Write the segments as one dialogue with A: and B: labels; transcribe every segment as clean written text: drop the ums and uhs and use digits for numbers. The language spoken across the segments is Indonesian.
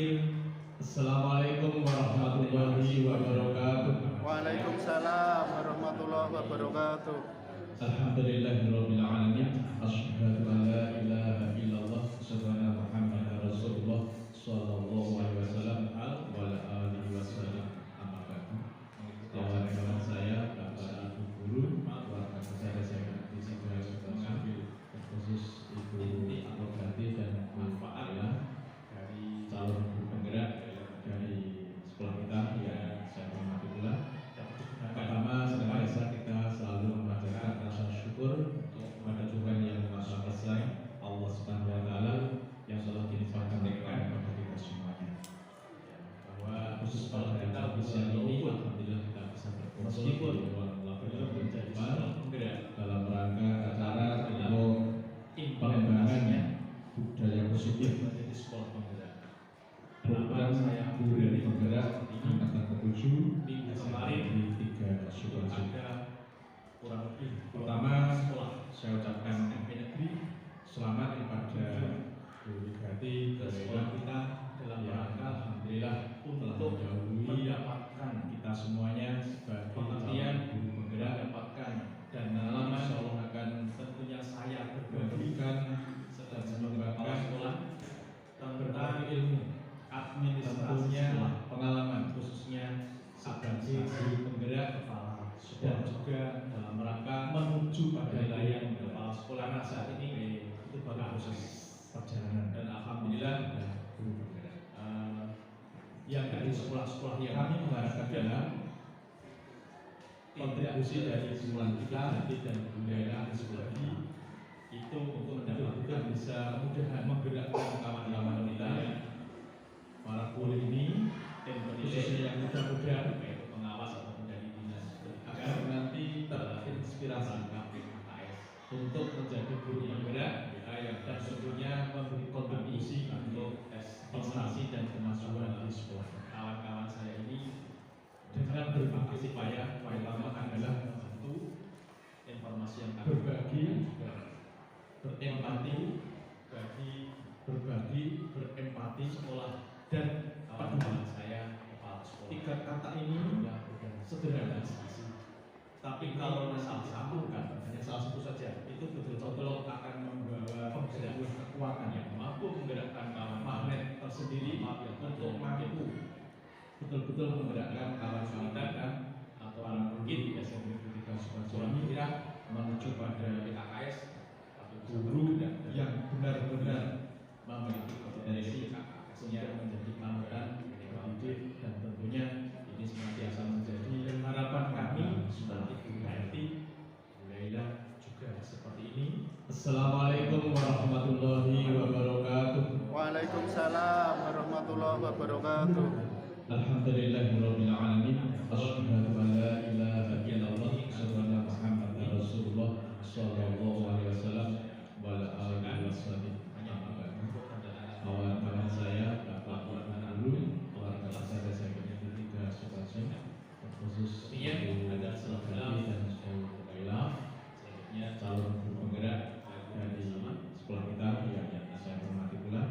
A: terakhir, Assalamualaikum warahmatullahi wabarakatuh.
B: Waalaikumsalam warahmatullahi wabarakatuh.
A: Alhamdulillahirabbil alamin. Asyhadu an la ilaha illallah wa asyhadu anna Muhammadar Rasulullah sallallahu alaihi wasallam wa ala alihi wasallam. Amma ba'du. Kawan-kawan saya, Bapak Ibu guru, keluarga saya di sini mengambil khusus Ibu Abogati dan manfaat dari calon guru penggerak dari sekolah kita yang saya hormati pula. Pertama, senantiasa kita selalu memanjatkan rasa syukur kepada Tuhan yang Maha Esa, Allah Subhanahu wa Ta'ala, yang telah dilimpahkan nikmat kepada kita semuanya. Bahwa khusus pada kita bisa ini, alhamdulillah kita bisa berkumpul meskipun belum menjadi penggerak dalam rangka acara untuk pengembangan budaya positif menjadi sekolah penggerak. Program saya guru penggerak angkatan ke-7 minggu kemarin di 3 Sulawesi. Ada kurang lebih pertama sekolah saya ucapkan MP Negeri selamat kepada Guru Gati ke sekolah kita dalam rangka alhamdulillah untuk mendapatkan kita semuanya sebagai pengertian guru penggerak dapatkan dan nama insyaallah akan tentunya saya berbagikan sedang mengembangkan sekolah tentang ilmu administrasinya pengalaman khususnya sebagai guru penggerak kepala dan juga dalam rangka menuju pada layan kepala sekolah. Karena saat ini itu baru proses perjalanan dan alhamdulillah guru penggerak yang dari sekolah-sekolah yang kami mengharapkan adalah kontribusi dari sekolah kita dan budaya di sekolah ini itu untuk mendapatkan bisa mudah menggerakkan kawan-kawan kita para guru ini dan khususnya yang muda-muda yaitu pengawas ataupun dari dinas agar nanti terinspirasi KPKS untuk menjadi guru penggerak yang tentunya memberi kontribusi untuk prestasi dan kemajuan di sekolah. Kawan-kawan saya ini dengan berbagai upaya pertama adalah membantu informasi yang kami berbagi, berempati, berempati sekolah dan kawan-kawan saya kepala sekolah. 3 kata ini sederhana sekali. Tapi kalau salah satu kan hanya salah satu saja itu betul-betul akan membawa kekuatan yang mampu menggerakkan kawan magnet tersendiri untuk mampu betul-betul menggerakkan kawan-kawan kita atau orang mungkin SMP Pendidikan Sukarjo menuju pada PKKS atau guru yang benar-benar memiliki kompetensi untuk menjadi panutan pendidik dan tentunya ini senantiasa menjadi harapan kami sebagai guru hati Laila juga seperti ini. Assalamualaikum warahmatullahi wabarakatuh.
B: Waalaikumsalam warahmatullahi wabarakatuh.
A: Alhamdulillahirabbil alamin. Asyhadu an la ilaha illallah wa asyhadu anna Muhammadar Rasulullah sallallahu alaihi wasallam wa ala alihi wasallam. Kawan-kawan saya, Bapak Ibu keluarga saya di 3 Sulawesi, khusus ada Selatan dan Laila, selanjutnya calon guru penggerak dari sekolah kita yang saya hormati pula.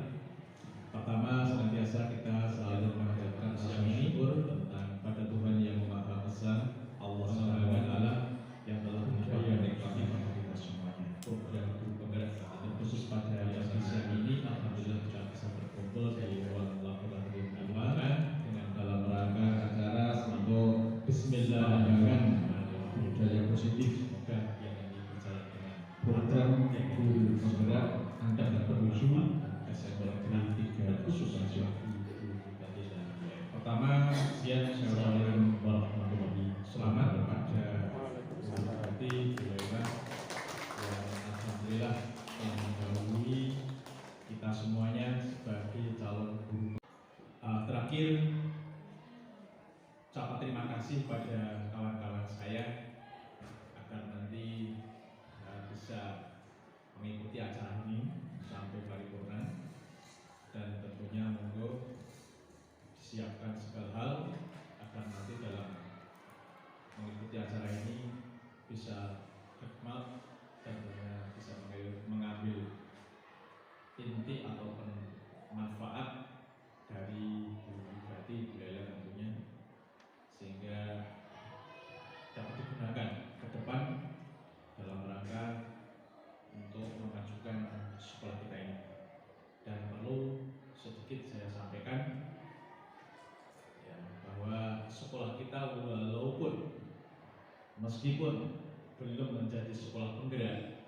A: Pertama, senantiasa kita selalu mengajarkan rasa syukur tentang pada Tuhan yang Maha Esa, Allah Subhanahu wa Ta'ala, yang telah memberikan nikmat kepada kita semuanya. Program guru penggerak dan khusus pada yang bisa ini, alhamdulillah kita bisa berkumpul di ruang laboratorium keuangan dengan dalam rangka acara untuk Bismillahirrahmanirrahim budaya positif. Semoga yang ini berjalan dengan program guru penggerak angkatan ke-7 SMA Negeri 3 Sulawesi. Pertama, Assalamualaikum warahmatullahi wabarakatuh. Selamat kepada Guru Gati Laila yang alhamdulillah telah mendahului kita semuanya sebagai calon guru. Terakhir, ucapan terima kasih pada kawan-kawan saya agar nanti bisa mengikuti acara ini sampai paripurna dan tentunya monggo disiapkan segala hal agar nanti dalam mengikuti acara ini bisa hikmat dan bisa mengambil inti ataupun manfaat dari meskipun belum menjadi sekolah penggerak,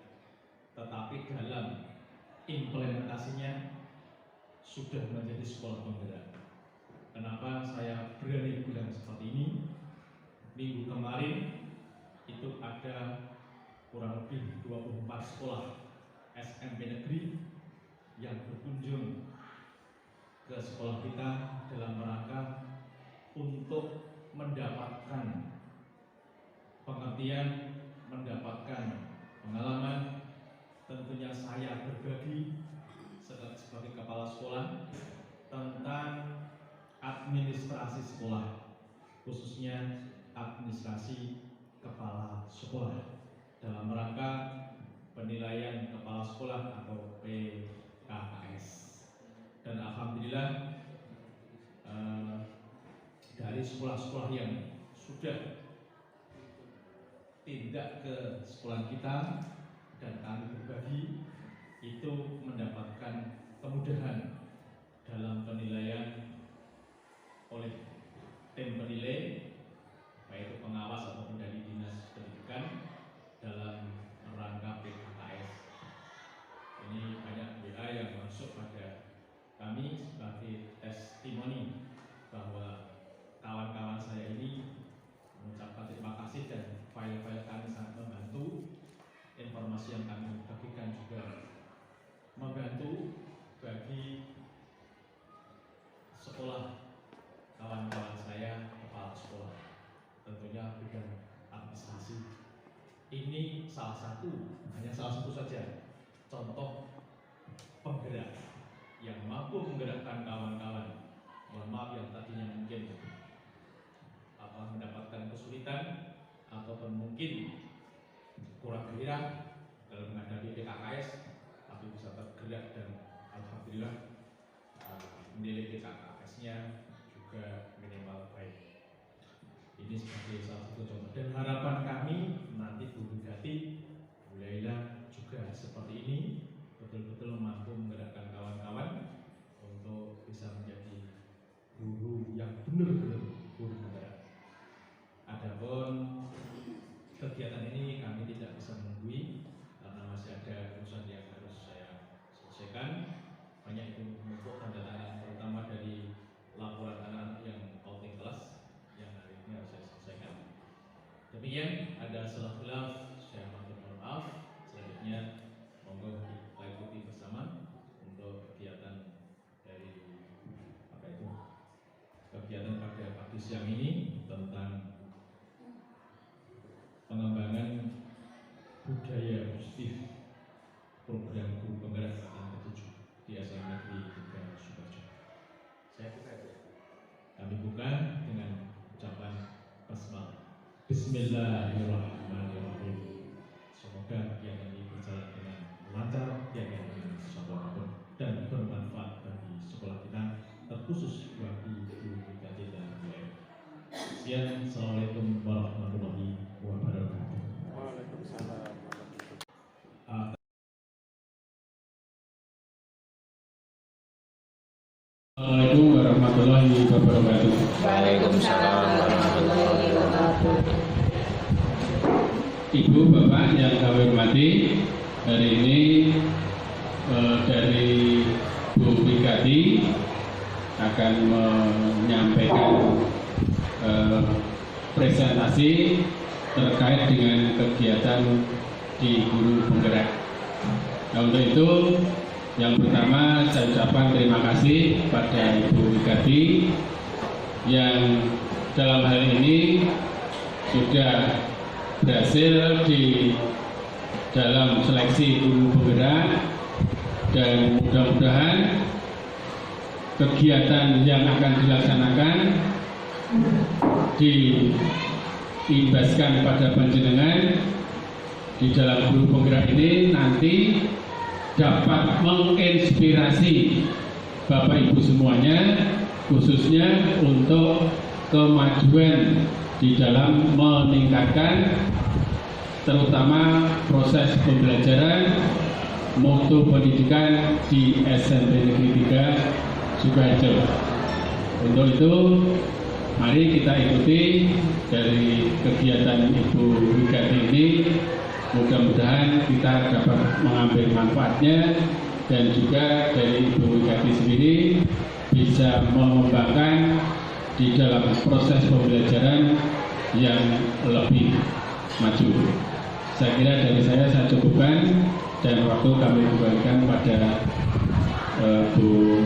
A: tetapi dalam implementasinya sudah menjadi sekolah penggerak. Kenapa saya berani bilang seperti ini? Minggu kemarin itu ada kurang lebih 24 sekolah SMP negeri yang berkunjung ke sekolah kita dalam rangka untuk mendapatkan pengertian, mendapatkan pengalaman. Tentunya saya berbagi sebagai kepala sekolah tentang administrasi sekolah, khususnya administrasi kepala sekolah dalam rangka penilaian kepala sekolah atau PKKS. Dan alhamdulillah dari sekolah-sekolah yang sudah tindak ke sekolah kita dan kami berbagi itu mendapatkan kemudahan dalam penilaian oleh tim penilai, baik itu pengawas ataupun dari dinas pendidikan dalam rangka PKKS. Ini banyak WA yang masuk pada kami sebagai testimoni bahwa kawan-kawan saya ini mengucapkan terima kasih dan file-file kami sangat membantu. Informasi yang kami bagikan juga membantu bagi sekolah kawan-kawan saya, kepala sekolah, tentunya bidang administrasi. Ini salah satu, hanya salah satu saja contoh penggerak yang mampu menggerakkan kawan-kawan. Mohon maaf yang tadinya mungkin mendapatkan kesulitan ataupun mungkin kurang gairah dalam menghadapi PKKS, tapi bisa tergerak dan alhamdulillah nilai PKKS-nya juga minimal baik. Ini sebagai salah satu contoh dan harapan kami nanti Bu Bugati, Bu Laila juga seperti ini, betul-betul mampu menggerakkan kawan-kawan untuk bisa menjadi guru yang benar-benar guru penggerak. Adapun kegiatan ini kami tidak bisa menunggui karena masih ada urusan yang harus saya selesaikan. Banyak itu menumpuk tanda tangan, terutama dari laporan anak yang outing kelas yang hari ini harus saya selesaikan. Demikian, ada salah khilaf, saya mohon maaf. Selanjutnya monggo kita ikuti bersama untuk kegiatan dari kegiatan pada pagi siang ini tentang pengembangan budaya positif program guru penggerak angkatan ke-7 di SMA Negeri 3 Sukoharjo. Saya buka ya. Kami buka dengan ucapan basmalah. Bismillahirrahmanirrahim. Semoga kegiatan ini berjalan dengan lancar, tiada apapun dan bermanfaat bagi sekolah kita, terkhusus bagi guru PKJ dan lain. Sekian, assalamualaikum warahmatullahi wabarakatuh.
B: Waalaikumsalam.
C: Assalamualaikum warahmatullahi wabarakatuh.
D: Waalaikumsalam warahmatullahi wabarakatuh.
C: Ibu, Bapak yang kami hormati, hari ini dari Bu Bigati akan menyampaikan presentasi terkait dengan kegiatan di guru penggerak. Nah, untuk itu yang pertama saya ucapkan terima kasih pada Ibu Bigati yang dalam hal ini sudah berhasil di dalam seleksi guru penggerak, dan mudah-mudahan kegiatan yang akan dilaksanakan diimbaskan pada panjenengan di dalam guru penggerak ini nanti dapat menginspirasi Bapak Ibu semuanya, khususnya untuk kemajuan di dalam meningkatkan terutama proses pembelajaran mutu pendidikan di SMP Negeri 3 Sukoharjo. Untuk itu mari kita ikuti dari kegiatan Ibu Wigati ini. Mudah-mudahan kita dapat mengambil manfaatnya dan juga dari Ibu Wigati sendiri bisa mengembangkan di dalam proses pembelajaran yang lebih maju. Saya kira dari saya cukupkan dan waktu kami kembalikan pada Bu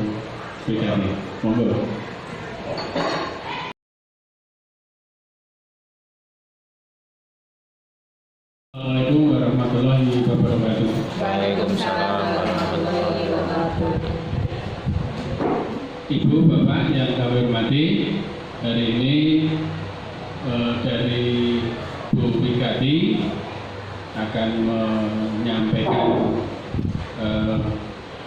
C: Wigati. Monggo. Assalamualaikum warahmatullahi wabarakatuh.
D: Waalaikumsalam warahmatullahi wabarakatuh.
C: Ibu, Bapak yang kami hormati, hari ini dari Bu Wigati akan menyampaikan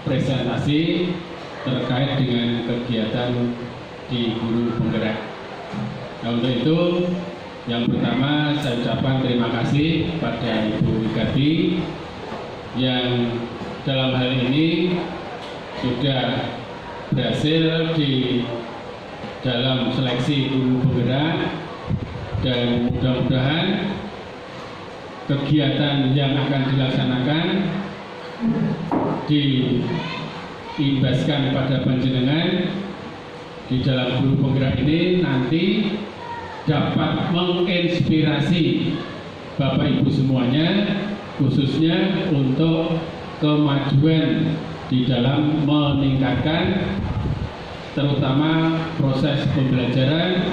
C: presentasi terkait dengan kegiatan di Guru Penggerak. Nah, untuk itu yang pertama saya ucapkan terima kasih pada Ibu Wigati yang dalam hal ini sudah berhasil di dalam seleksi Guru Penggerak, dan mudah-mudahan kegiatan yang akan dilaksanakan diimbaskan pada panjenengan di dalam Guru Penggerak ini nanti dapat menginspirasi Bapak Ibu semuanya, khususnya untuk kemajuan di dalam meningkatkan terutama proses pembelajaran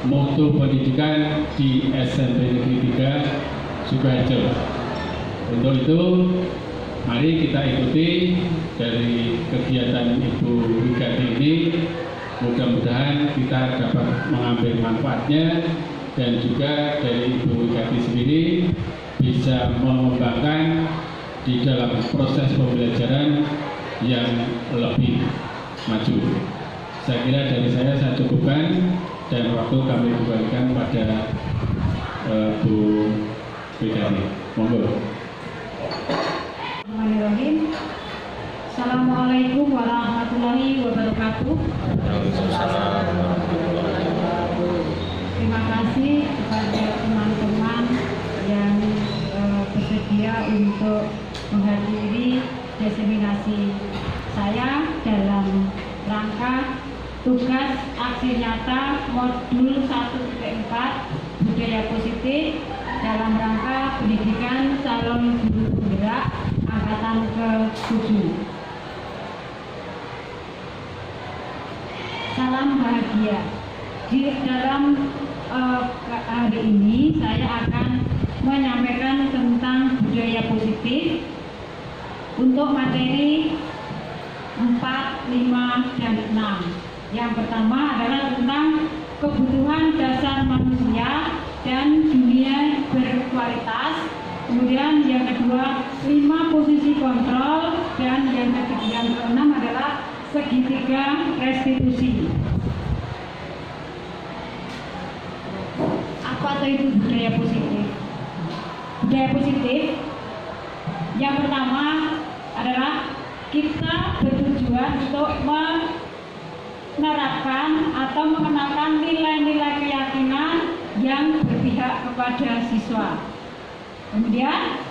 C: mutu pendidikan di SMP Negeri 3 Sukoharjo. Untuk itu mari kita ikuti dari kegiatan Ibu Wigati ini. Mudah-mudahan kita dapat mengambil manfaatnya dan juga dari Ibu Wigati sendiri bisa mengembangkan di dalam proses pembelajaran yang lebih maju. Saya kira dari saya cukupkan dan waktu kami kembalikan pada Bu Wigati. Monggo.
E: Bismillahirrahmanirrahim. Assalamualaikum warahmatullahi wabarakatuh.
D: Waalaikumsalam warahmatullahi wabarakatuh.
E: Terima kasih kepada teman-teman yang bersedia untuk menghadiri diseminasi saya dalam rangka tugas aksi nyata modul 1.4 budaya positif dalam rangka pendidikan calon guru penggerak angkatan ke-7. Salam bahagia. Di dalam hari ini saya akan menyampaikan tentang budaya positif untuk materi 4, 5, dan 6. Yang pertama adalah tentang kebutuhan dasar manusia dan dunia berkualitas. Kemudian yang kedua 5 posisi kontrol, dan yang keenam adalah segitiga restitusi. Apa itu budaya positif? Budaya positif yang pertama adalah kita bertujuan untuk menerapkan atau mengenalkan nilai-nilai keyakinan yang berpihak kepada siswa. Kemudian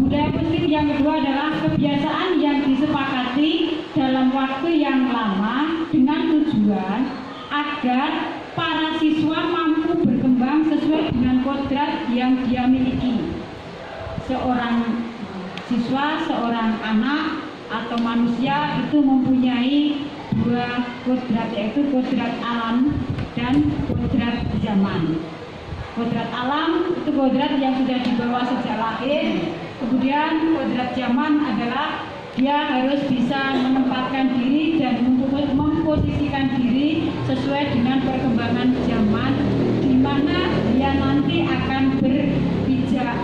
E: budaya positif yang kedua adalah kebiasaan yang disepakati dalam waktu yang lama dengan tujuan agar para siswa mampu berkembang sesuai dengan kodrat yang dia miliki. Seorang siswa, seorang anak atau manusia itu mempunyai 2 kodrat, yaitu kodrat alam dan kodrat zaman. Kodrat alam itu kodrat yang sudah dibawa sejak lahir. Kemudian kodrat zaman adalah dia harus bisa menempatkan diri dan memposisikan diri sesuai dengan perkembangan zaman, di mana dia nanti akan berpijak.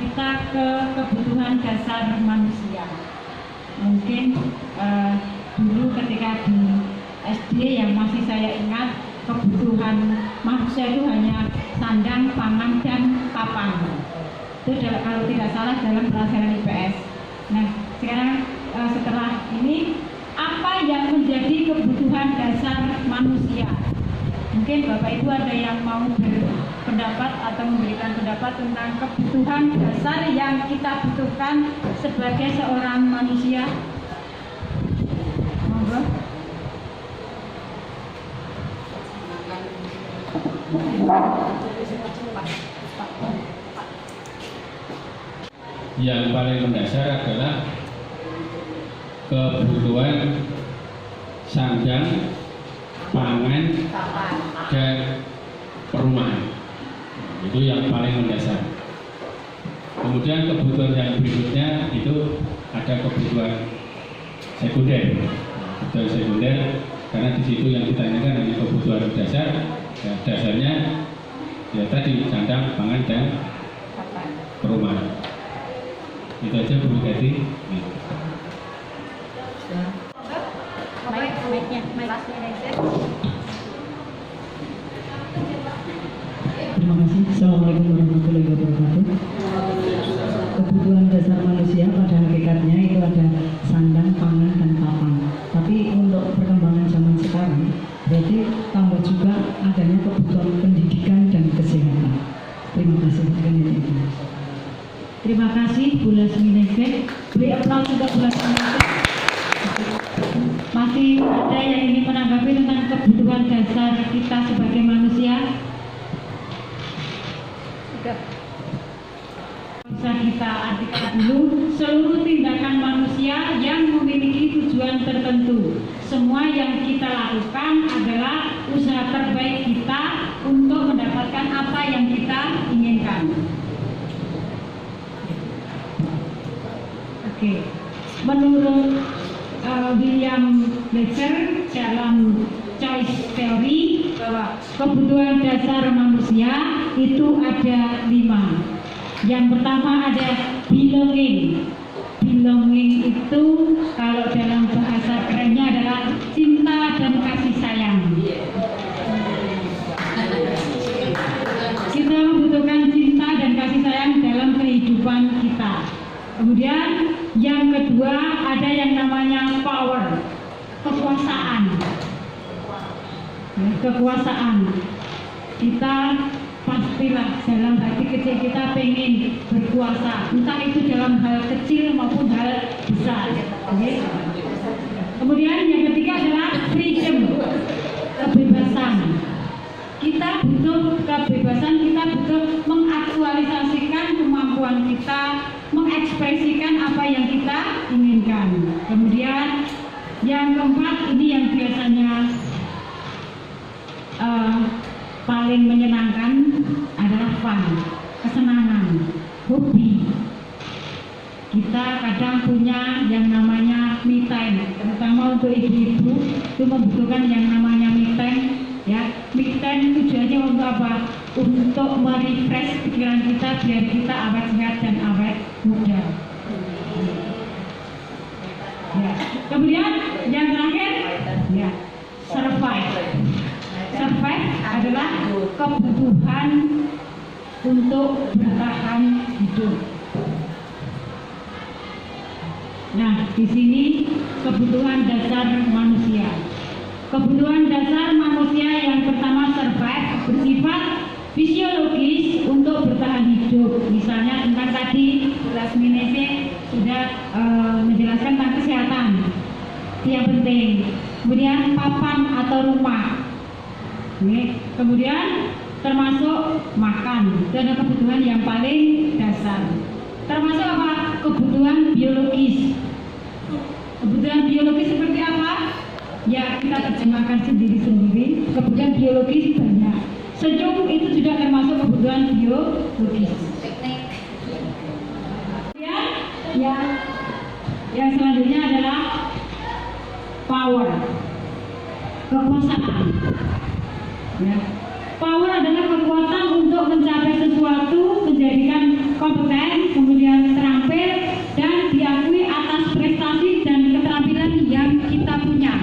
E: Kita ke kebutuhan dasar manusia. Mungkin dulu ketika di SD yang masih saya ingat, kebutuhan manusia itu hanya sandang, pangan, dan papan. Itu kalau tidak salah dalam pelajaran IPS. Nah, sekarang setelah ada yang mau berpendapat atau memberikan pendapat tentang kebutuhan dasar yang kita butuhkan sebagai seorang manusia? Monggo.
C: Yang paling mendasar adalah kebutuhan sandang, pangan, dan perumahan. Itu yang paling mendasar. Kemudian kebutuhan yang berikutnya itu ada kebutuhan sekunder. Kebutuhan sekunder karena di situ yang kita inginkan hanya kebutuhan dasar. Ya, dasarnya ya tadi sandang, pangan, dan perumahan. Itu aja Bu Gati.
F: Terima kasih. Assalamualaikum warahmatullahi wabarakatuh. Kebutuhan dasar manusia pada hakikatnya itu ada sandang, pangan, dan papan. Tapi untuk perkembangan zaman sekarang, berarti tambah juga adanya kebutuhan pendidikan dan kesehatan. Terima kasih.
E: Terima kasih Bu Lasmi Negek. Beri aplaus untuk Bu Lasmi Negek. Masih ada yang ingin menanggapi tentang kebutuhan dasar kita sebagai manusia? Bisa kita artikan dulu, seluruh tindakan manusia yang memiliki tujuan tertentu. Semua yang kita lakukan adalah usaha terbaik kita untuk mendapatkan apa yang kita inginkan. Oke. Menurut William Ledger dalam choice theory bahwa kebutuhan dasar manusia itu ada 5. Yang pertama ada belonging. Belonging itu kalau dalam bahasa kerennya adalah cinta dan kasih sayang. Kita membutuhkan cinta dan kasih sayang dalam kehidupan kita. Kemudian yang kedua ada yang namanya power, kekuasaan. Kekuasaan. Kita pastilah dalam hati kecil kita pengen berkuasa, entah itu dalam hal kecil maupun hal besar. Okay? Kemudian yang ketiga adalah freedom, kebebasan. Kita butuh kebebasan, kita butuh mengaktualisasikan kemampuan kita, mengekspresikan apa yang kita inginkan. Kemudian yang keempat ini yang biasanya paling menyenangkan adalah fun, kesenangan, hobi. Kita kadang punya yang namanya me time, terutama untuk ibu-ibu itu membutuhkan yang namanya me time. Ya, me time tujuannya untuk apa? Untuk merefresh pikiran kita biar kita awet sehat dan awet muda. Ya. Kemudian yang terakhir, ya, survive. Survive adalah kebutuhan untuk bertahan hidup. Nah, di sini kebutuhan dasar manusia. Kebutuhan dasar manusia yang pertama survive, bersifat fisiologis untuk bertahan hidup. Misalnya tentang tadi Lasmi Negek sudah menjelaskan tentang kesehatan, yang penting. Kemudian papan atau rumah. Kemudian termasuk makan, itu adalah kebutuhan yang paling dasar. Termasuk apa? Kebutuhan biologis. Kebutuhan biologis seperti apa? Ya, kita terjemahkan sendiri-sendiri. Kebutuhan biologis banyak. Senyum itu juga termasuk kebutuhan biologis. Ya, yang selanjutnya adalah power, kekuasaan. Ya. Power adalah kekuatan untuk mencapai sesuatu, menjadikan kompeten, kemudian terampil, dan diakui atas prestasi dan keterampilan yang kita punya,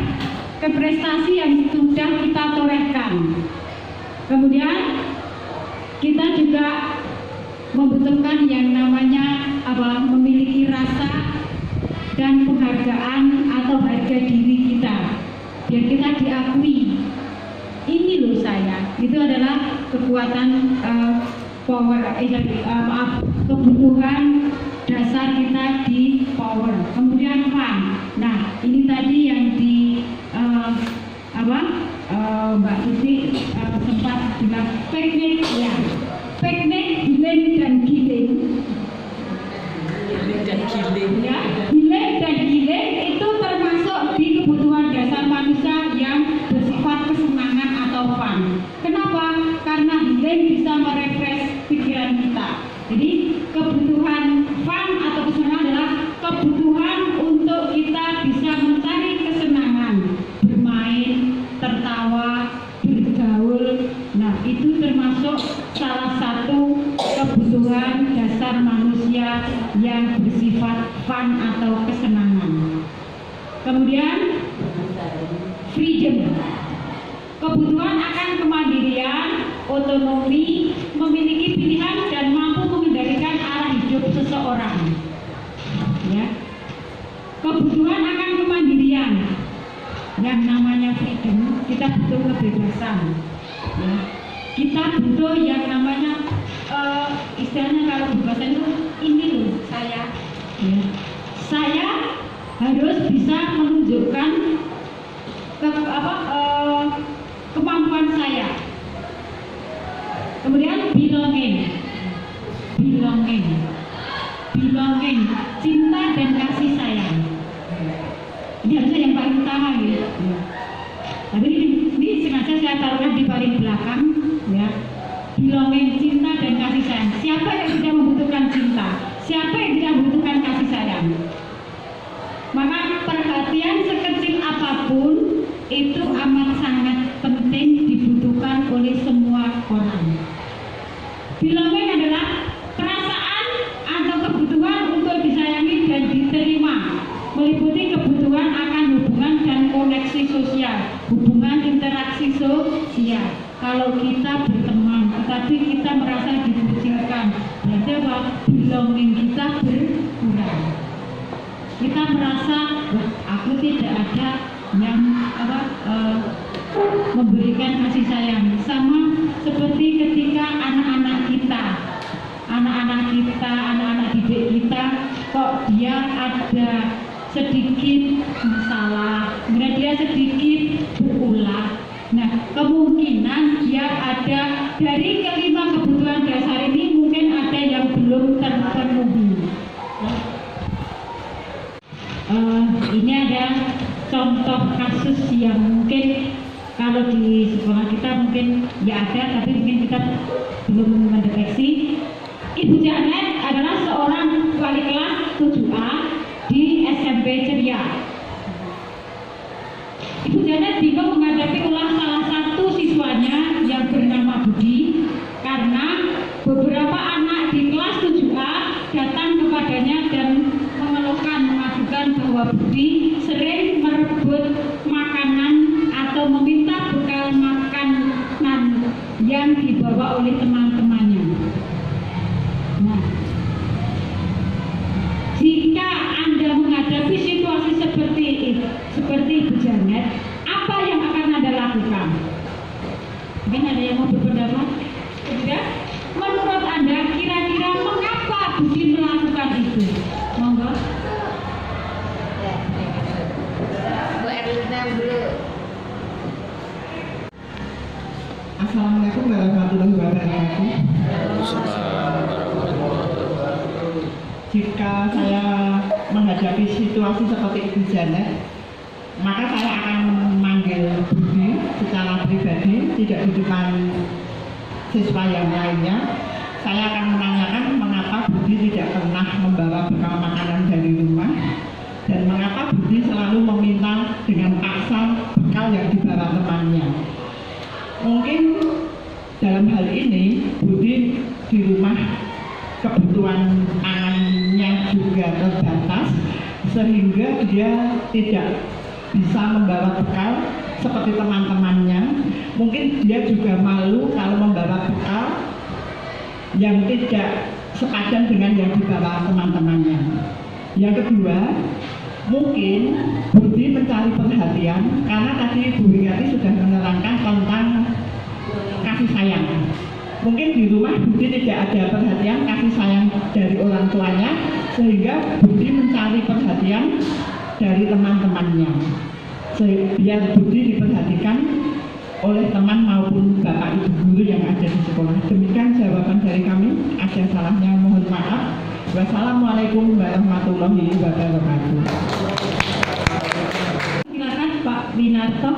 E: prestasi yang sudah kita torehkan. Kemudian kita juga membutuhkan yang namanya apa? Memiliki rasa dan penghargaan atau harga diri kita, biar kita diakui. Ini loh saya, Itu adalah kekuatan kebutuhan dasar kita di power. Kemudian fun. Nah, ini tadi yang di Mbak Tuti sempat bilang teknik ya. Teknik healing dan giling. Ya, healing dan giling itu termasuk di kebutuhan dasar manusia yang bersifat kesenangan atau fun. Kenapa? Karena healing bisa merefresh pikiran kita. Jadi kebutuhan fun atau kesenangan adalah kebutuhan untuk kita bisa mencari kesenangan, bermain, tertawa, bergaul. Nah, itu termasuk salah satu kebutuhan dasar manusia yang bersifat fun atau kesenangan. Kemudian freedom, kebutuhan akan kemandirian, otonomi, memiliki pilihan dan mampu mengendalikan arah hidup seseorang. Ya. Kebutuhan akan kemandirian, yang namanya freedom, kita butuh kebebasan. Ya. Kita butuh yang namanya istilahnya kalau berbahasa itu ini loh saya. Ya. Saya harus bisa menunjukkan kemampuan saya. Kemudian belonging, cinta dan kasih sayang. Ini harusnya yang paling utama gitu. Tapi ini sengaja saya taruhkan di paling belakang, ya. Belonging, cinta dan kasih sayang. Siapa yang tidak membutuhkan cinta? Siapa yang tidak membutuhkan kasih sayang? Maka perhatian sekecil apapun itu amat sangat penting dibutuhkan oleh semua orang. Belonging adalah perasaan atau kebutuhan untuk disayangi dan diterima, meliputi kebutuhan akan hubungan dan koneksi sosial, hubungan interaksi sosial. Kalau kita berteman, tetapi kita merasa dikucilkan, berarti apa? Belonging kita berkurang. Kita merasa, aku tidak ada yang memberikan kasih sayang. Sama seperti ketika anak-anak didik kita, kok dia ada sedikit masalah, kemudian dia sedikit berulah. Nah, kemungkinan dia ada dari kelima kebutuhan dasar ini mungkin ada yang belum terpenuhi. Ini ada contoh kasus yang mungkin kalau di sekolah kita mungkin ya ada, tapi mungkin kita belum mendeteksi. Ibu Janet adalah seorang wali kelas 7A di SMP Ceria. Ibu Janet bingung menghadapi ulah salah satu siswanya yang bernama Budi karena beberapa anak di kelas 7A datang kepadanya dan mengajukan bahwa Budi sering merebut makanan atau meminta bekal makanan yang dibawa oleh teman-temannya. Nah, jika Anda menghadapi situasi seperti Ibu Janet, apa yang akan Anda lakukan? Mungkin ada yang mau berpendapat? Tidak? Menurut Anda, kira-kira mengapa Budi melakukan itu? Monggo. Bu Erlina dulu.
F: Assalamualaikum warahmatullahi wabarakatuh. Jika saya menghadapi situasi seperti Ibu Janet, maka saya akan memanggil Budi secara pribadi, tidak di depan siswa yang lainnya. Saya akan menanyakan mengapa Budi tidak pernah membawa bekal makanan dari rumah dan mengapa Budi selalu meminta dengan paksa bekal yang dibawa temannya. Mungkin dalam hal ini Budi di rumah kebutuhan pangannya juga terbatas sehingga dia tidak bisa membawa bekal seperti teman-temannya. Mungkin dia juga malu kalau membawa bekal yang tidak sepadan dengan yang dibawa teman-temannya. Yang kedua, mungkin Budi mencari perhatian karena tadi Bu Wiyati sudah menerangkan tentang
G: kasih sayang. Mungkin di rumah Budi tidak ada perhatian kasih sayang dari orang tuanya, sehingga Budi mencari perhatian dari teman-temannya. Biar Budi diperhatikan oleh teman maupun bapak ibu guru yang ada di sekolah. Demikian jawaban dari kami. Ada salahnya mohon maaf. Wassalamualaikum warahmatullahi wabarakatuh.
E: Silakan Pak Winarto.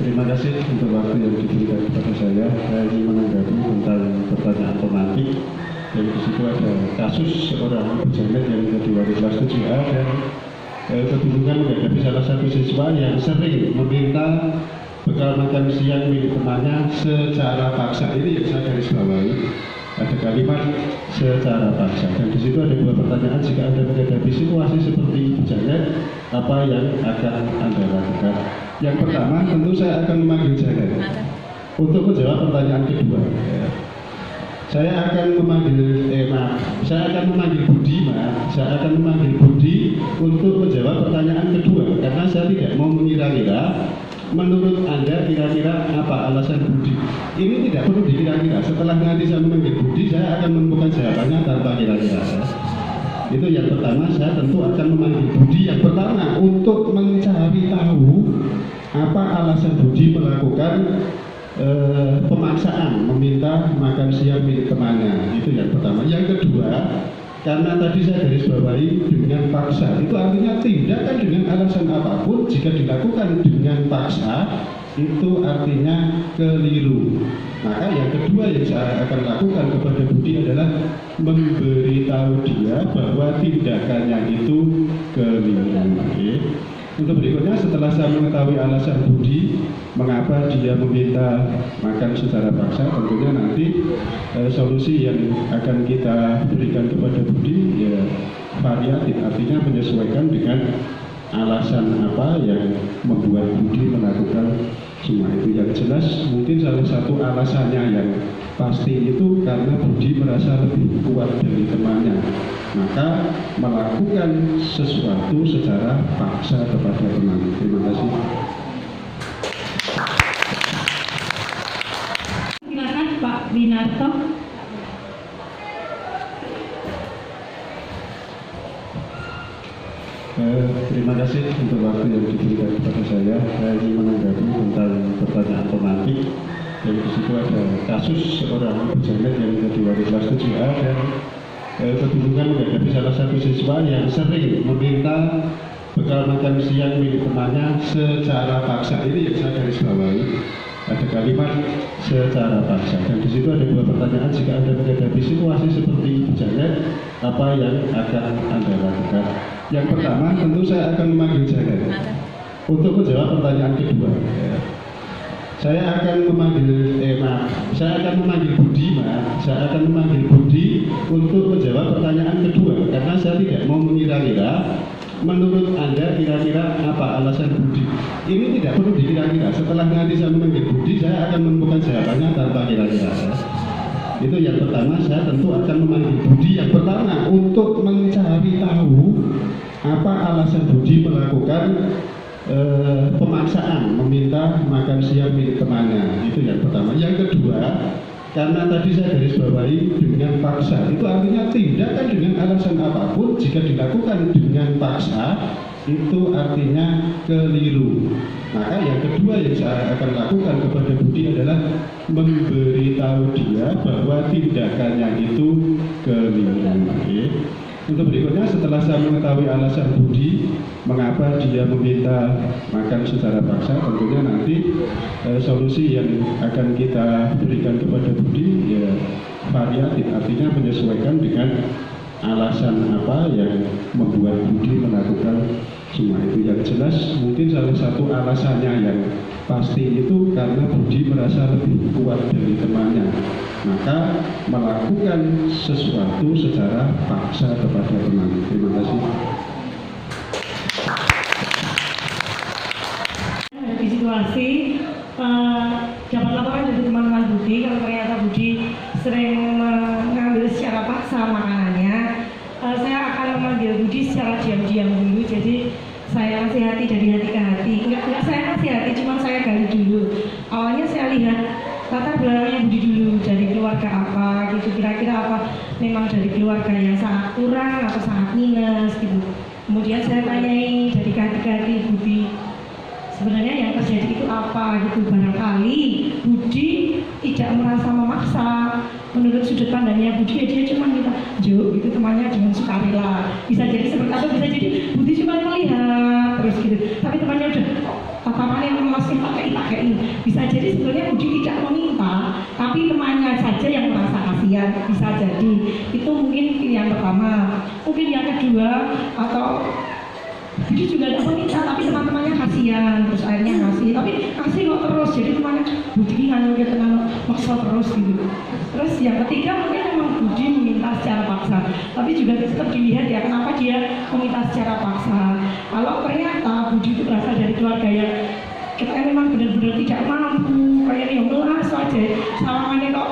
H: Terima kasih untuk waktu yang diberikan kepada saya. Saya ingin menanggapi tentang pertanyaan tematik. Yang di situ ada kasus seorang pejabat yang menjadi wali kelas 7A dan kebingungan menghadapi salah satu siswa yang sering meminta bekal makan siang milik temannya secara paksa. Ini yang saya garis bawahi. Ada kalimat secara paksa. Dan di situ ada dua pertanyaan. Jika Anda menghadapi situasi seperti itu, Janet, apa yang akan Anda lakukan? Yang pertama, tentu saya akan memanggil Janet untuk menjawab pertanyaan kedua. Saya akan memanggil Budi, saya akan memanggil Budi untuk menjawab pertanyaan kedua, karena saya tidak mau mengira-ngira. Menurut Anda kira-kira apa alasan Budi? Ini tidak perlu dikira-kira. Setelah nanti saya memanggil Budi, saya akan menemukan jawabannya tanpa kira-kira. Itu yang pertama, saya tentu akan memanggil Budi yang pertama untuk mencari tahu apa alasan Budi melakukan pemaksaan meminta makan siang milik temannya. Itu yang pertama. Yang kedua, karena tadi saya garis bawahi dengan paksa, itu artinya tindakan dengan alasan apapun jika dilakukan dengan paksa itu artinya keliru. Maka yang kedua yang saya akan lakukan kepada Budi adalah memberitahu dia bahwa tindakannya itu keliru. Untuk berikutnya, setelah saya mengetahui alasan Budi mengapa dia meminta makan secara paksa, tentunya nanti solusi yang akan kita berikan kepada Budi ya variatif, artinya menyesuaikan dengan alasan apa yang membuat Budi melakukan semua itu. Yang jelas mungkin salah satu alasannya yang pasti itu karena Budi merasa lebih kuat dari temannya, maka melakukan sesuatu secara paksa kepada teman. Terima kasih.
E: Silakan Pak Winarto.
H: Terima kasih untuk waktu yang diberikan kepada saya. Saya ingin menanggapi tentang pertanyaan tematik. Yang di situ ada kasus seorang pejabat yang menjadi wali kelas 7A dan kebingungan menghadapi salah satu siswa yang sering meminta bekal makan siang milik temannya secara paksa. Ini yang saya garis bawahi. Ada kalimat secara paksa. Dan di situ ada dua pertanyaan. Jika Anda menghadapi situasi seperti itu, Janet, apa yang akan Anda lakukan? Yang pertama, tentu saya akan memanggil Janet untuk menjawab pertanyaan kedua. Saya akan memanggil Budi, saya akan memanggil Budi untuk menjawab pertanyaan kedua, karena saya tidak mau mengira-ngira. Menurut Anda kira-kira apa alasan Budi? Ini tidak perlu dikira-kira. Setelah nanti saya memanggil Budi, saya akan menemukan jawabannya tanpa kira-kira. Itu yang pertama, saya tentu akan memanggil Budi yang pertama untuk mencari tahu apa alasan Budi melakukan pemaksaan meminta makan siang milik temannya. Itu yang pertama. Yang kedua, karena tadi saya garis bawahi dengan paksa, itu artinya tindakan dengan alasan apapun jika dilakukan dengan paksa itu artinya keliru. Maka yang kedua yang saya akan lakukan kepada Budi adalah memberitahu dia bahwa tindakannya itu keliru. Untuk berikutnya, setelah saya mengetahui alasan Budi mengapa dia meminta makan secara paksa, tentunya nanti solusi yang akan kita berikan kepada Budi ya variatif, artinya menyesuaikan dengan alasan apa yang membuat Budi melakukan semua itu. Yang jelas mungkin salah satu alasannya yang pasti itu karena Budi merasa lebih kuat dari temannya, maka melakukan sesuatu secara paksa kepada teman. Terima kasih.
G: Di situasi dapat laporan dari teman-teman Budi kalau ternyata Budi sering mengambil secara paksa makanannya. Saya akan memanggil Budi secara diam-diam dulu, jadi saya kasih
I: keluarga apa gitu, kira-kira apa memang dari keluarga yang sangat kurang atau sangat minus gitu. Kemudian saya tanyai dari ganti-ganti Budi, sebenarnya yang terjadi itu apa gitu. Barangkali Budi tidak merasa memaksa, menurut sudut pandangnya Budi ya dia cuma minta yuk gitu, temannya dengan sukarela. Bisa jadi seperti apa, bisa jadi Budi cuma melihat terus gitu, tapi temannya udah apa yang masih pakai ini. Bisa jadi sebenarnya Budi tidak meminta, tapi temannya saja yang merasa kasihan. Bisa jadi itu mungkin yang pertama. Mungkin yang kedua, atau Budi juga tidak meminta tapi teman-temannya kasihan, terus akhirnya ngasih, tapi kasih kok terus, jadi temannya Budi nganu gitu maksa terus gitu. Terus yang ketiga mungkin memang Budi meminta secara paksa, tapi juga tetap dilihat ya kenapa dia meminta secara paksa. Kalau ternyata Budi itu berasal dari keluarga yang kita memang benar-benar tidak mampu, kayak yang melas aja, sawangannya kok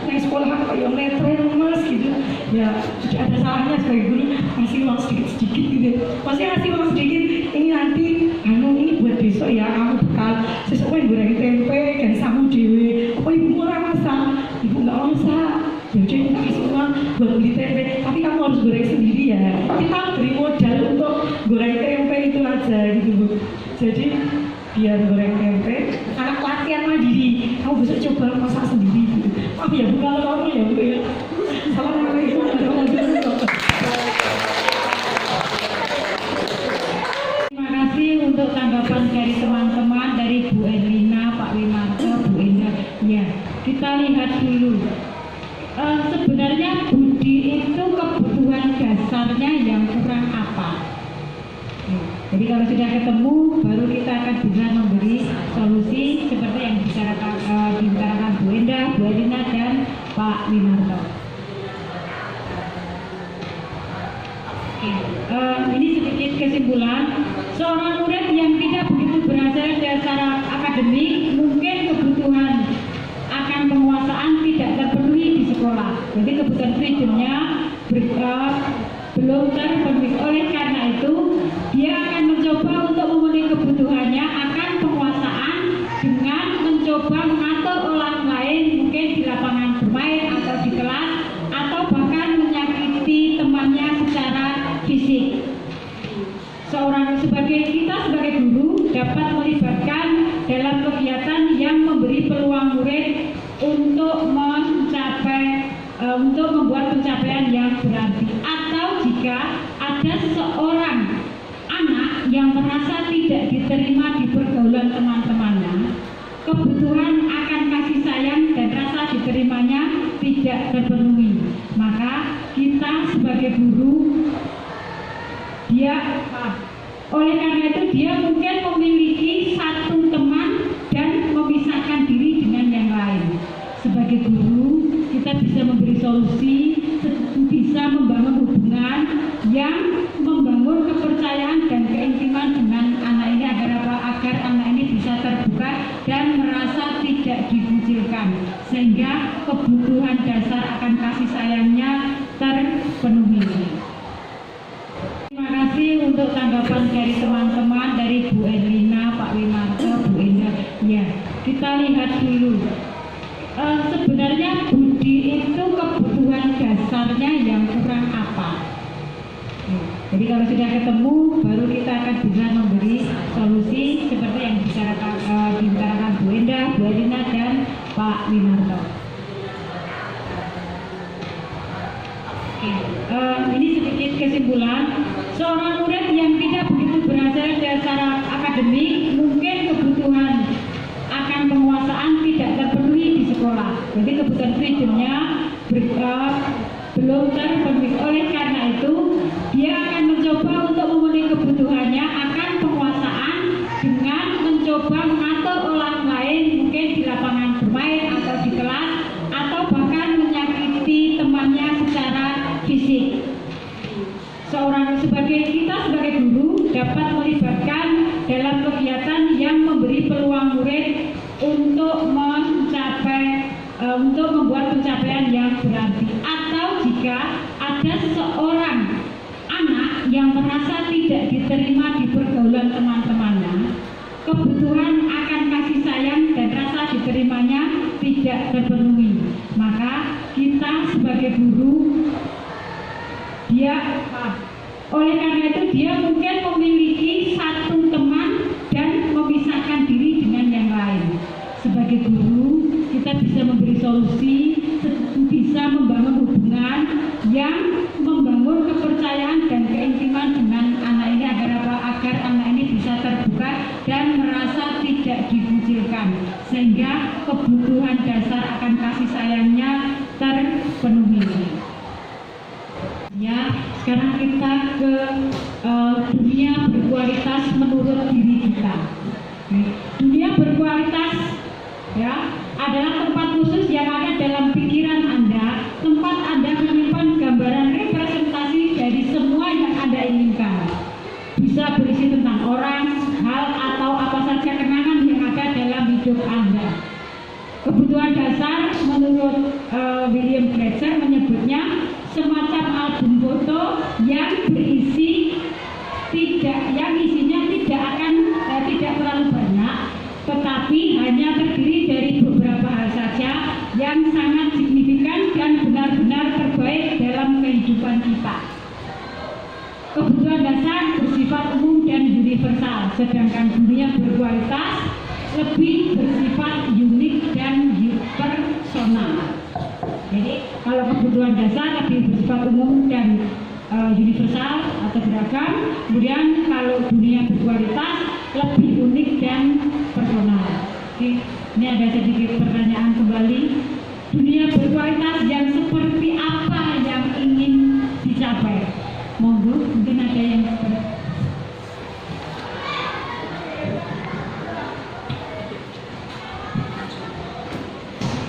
I: naik sekolah kok yang netral mas gitu ya, tidak ada salahnya sebagai guru kasih uang sedikit-sedikit gitu, pasti kasih uang sedikit, ini nanti ini buat besok ya, kamu bekal sesuai goreng tempe dan samu dewe, oh ibu murah masak, ibu nggak masak, jadi kita kasih uang buat beli tempe, tapi kamu harus goreng sendiri ya, kita beri modal untuk goreng tempe itu aja gitu Bu. Jadi biar goreng tempe, anak latihan mandiri, kamu besok coba masak sendiri gitu. Maaf ya Bu, kalau kamu ya Bu ya. Assalamualaikum warahmatullahi wabarakatuh.
E: Terima kasih untuk tanggapan dari teman-teman, dari Bu Erlina, Pak Wimarto, Bu Indah. Ya, kita lihat dulu. Sebenarnya Budi itu kebutuhan dasarnya yang kurang apa? Jadi kalau sudah ketemu, baru kita akan bisa memberi solusi seperti yang dibicarakan Bu Indah, Bu Erlina, dan Pak Wimarto. Ini sedikit kesimpulan. Seorang murid yang tidak begitu berhasil secara akademik, mungkin kebutuhan akan penguasaan tidak terpenuhi di sekolah. Jadi kebutuhan freedomnya belum terpenuhi. Oleh karena itu, dia akan mencoba untuk memenuhi kebutuhannya akan penguasaan dengan mencoba mengatur orang lain, mungkin di lapangan bermain atau di kelas, atau bahkan menyakiti temannya secara fisik. Kita sebagai guru dapat melibatkan dalam kegiatan yang memberi peluang murid untuk membuat pencapaian yang berarti. Atau jika ada seorang anak yang merasa tidak diterima di pergaulan teman-temannya, kebutuhan akan kasih sayang dan rasa diterimanya tidak terpenuhi, maka kita sebagai guru oleh karena itu dia mungkin memiliki satu teman dan memisahkan diri dengan yang lain. Sebagai guru kita bisa memberi solusi, bisa membangun hubungan yang membangun kepercayaan dan keintiman dengan anak ini agar anak ini bisa terbuka dan merasa tidak dikucilkan, sehingga kebutuhan dasar akan kasih sayangnya terpenuhi. Terima kasih untuk tanggapan dari teman-teman, dari Bu Erlina, Pak Wimarto, Bu Indah. Ya, kita lihat dulu. Sebenarnya Budi itu kebutuhan dasarnya yang kurang apa? Jadi kalau sudah ketemu, baru kita akan bisa memberi solusi seperti yang dibicarakan Bu Indah, Bu Erlina, dan Pak Wimarto. Ini sedikit kesimpulan. Seorang murid yang tidak begitu berhasil secara akademik, mungkin kebutuhan akan penguasaan tidak terpenuhi di sekolah. Jadi kebutuhan freedomnya belum terpenuhi. Oleh karena itu, dia akan mencoba untuk memenuhi kebutuhannya akan penguasaan dengan mencoba mengatur orang lain, mungkin di lapangan bermain atau di kelas, atau bahkan menyakiti temannya secara fisik. Kita sebagai guru dapat melibatkan dalam kegiatan yang memberi peluang murid untuk membuat pencapaian yang berarti. Atau jika ada seorang anak yang merasa tidak diterima di pergaulan teman-temannya, kebutuhan akan kasih sayang dan rasa diterimanya tidak terpenuhi, sebagai guru, oleh karena itu dia mungkin memiliki satu teman dan memisahkan diri dengan yang lain. Sebagai guru, kita bisa memberi solusi, bisa membangun hubungan yang membangun kepercayaan dan keintiman dengan anak ini agar anak ini bisa terbuka dan merasa tidak dikucilkan, sehingga kebutuhan dasar akan kasih sayangnya terpenuhi. Ya, sekarang kita ke dunia berkualitas menurut diri kita. Dunia berkualitas ya adalah tempat khusus yang ada dalam pikiran Anda, tempat Anda menyimpan gambaran representasi dari semua yang Anda inginkan. Bisa berisi tentang orang, hal, atau apa saja kenangan yang ada dalam hidup Anda. Kebutuhan dasar menurut William Glasser menyebutnya semacam album foto yang berisi yang isinya tidak terlalu banyak, tetapi hanya terdiri dari beberapa hal saja yang sangat signifikan dan benar-benar terbaik dalam kehidupan kita. Kebutuhan dasar bersifat umum dan universal, sedangkan dunia berkualitas lebih bersifat unik dan personal. Jadi kalau kebutuhan dasar lebih bersifat umum dan universal atau beragam, kemudian kalau dunia berkualitas lebih unik dan personal. Oke, ini ada sedikit pertanyaan kembali. Dunia berkualitas yang seperti apa yang ingin dicapai? Monggo, mungkin ada yang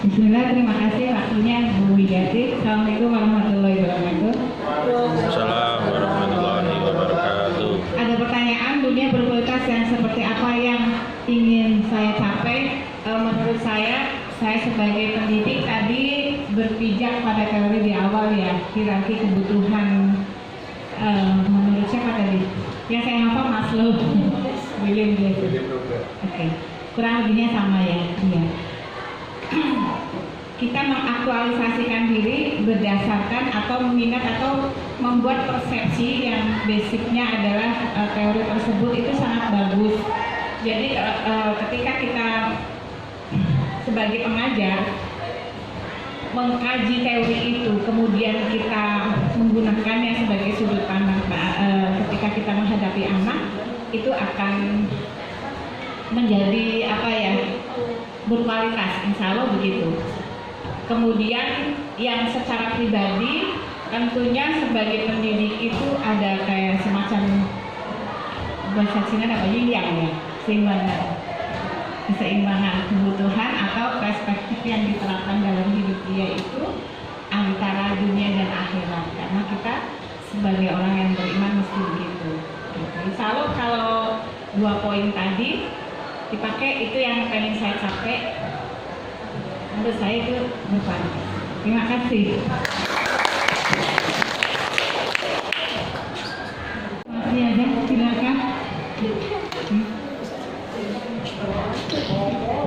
E: Bismillah, terima kasih waktunya Bu Widati. Assalamualaikum warahmatullahi wabarakatuh.
D: Assalamualaikum warahmatullahi wabarakatuh.
G: Ada pertanyaan, dunia berkualitas yang seperti apa yang ingin saya capai? Menurut saya sebagai pendidik tadi berpijak pada teori di awal ya, hierarki kebutuhan. Menurut siapa tadi? Yang saya hafal Maslow, William Glasser. Oke, kurang lebihnya sama ya. Iya. Kita mengaktualisasikan diri berdasarkan atau meminat atau membuat persepsi yang basicnya adalah teori tersebut itu sangat bagus. Jadi ketika kita sebagai pengajar mengkaji teori itu, kemudian kita menggunakannya sebagai sudut pandang ketika kita menghadapi anak, itu akan menjadi berkualitas, insya Allah begitu. Kemudian yang secara pribadi tentunya sebagai pendidik itu ada kayak semacam bahasa Cina apa yin yang ya, keseimbangan kebutuhan atau perspektif yang diterapkan dalam hidup dia itu antara dunia dan akhirat, karena kita sebagai orang yang beriman mesti begitu. Insya Allah kalau 2 poin tadi dipakai, itu yang pengen saya capai. Menurut saya itu berkualitas. Terima kasih. Masih ada, silakan.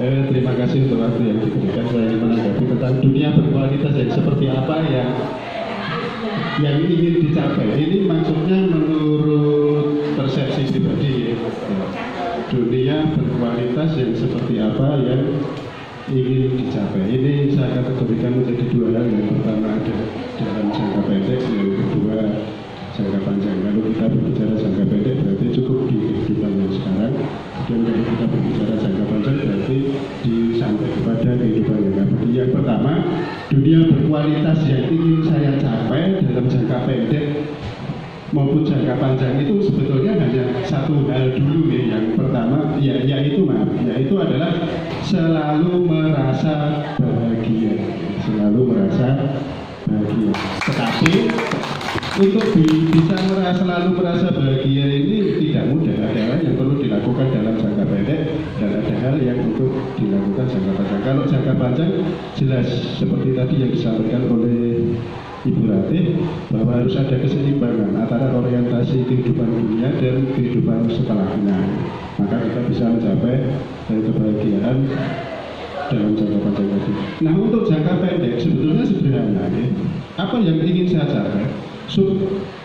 H: Terima kasih untuk waktu yang diberikan. Saya ingin menanggapi tentang dunia berkualitas yang seperti apa yang ingin dicapai. Ini maksudnya menurut persepsi pribadi. Dunia berkualitas yang seperti apa yang ingin dicapai. Ini saya kategorikan menjadi 2 hal. Yang pertama ada dalam jangka pendek, yang kedua jangka panjang. Kalau kita berbicara jangka pendek berarti cukup di kehidupan yang sekarang, dan kalau kita berbicara jangka panjang berarti sampai kepada kehidupan yang abadi. Yang pertama, dunia berkualitas yang ingin saya capai dalam jangka pendek maupun jangka panjang itu sebetulnya hanya satu hal dulu ya. Yang pertama yaitu adalah selalu merasa bahagia. Tetapi untuk bisa selalu merasa bahagia ini tidak mudah. Ada hal yang perlu dilakukan dalam jangka pendek dan ada hal yang untuk dilakukan jangka panjang. Kalau jangka panjang jelas seperti tadi yang disampaikan oleh Ibu Ratih, bahwa harus ada keseimbangan antara orientasi kehidupan dunia dan kehidupan setelahnya. Maka kita bisa mencapai kebahagiaan dalam jangka panjang tadi. Nah, untuk jangka pendek sebetulnya sederhana ya. Apa yang ingin saya capai?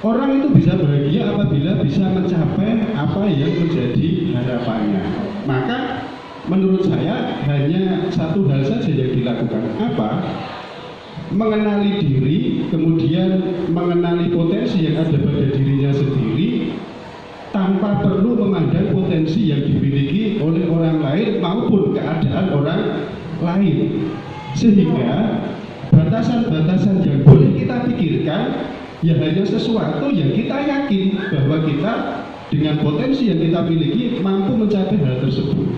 H: Orang itu bisa bahagia apabila bisa mencapai apa yang menjadi harapannya. Maka menurut saya hanya satu hal saja yang dilakukan. Apa? Mengenali diri, kemudian mengenali potensi yang ada pada dirinya sendiri tanpa perlu memandang potensi yang dimiliki oleh orang lain maupun keadaan orang lain. Sehingga batasan-batasan yang boleh kita pikirkan ya hanya sesuatu yang kita yakin bahwa kita dengan potensi yang kita miliki mampu mencapai hal tersebut.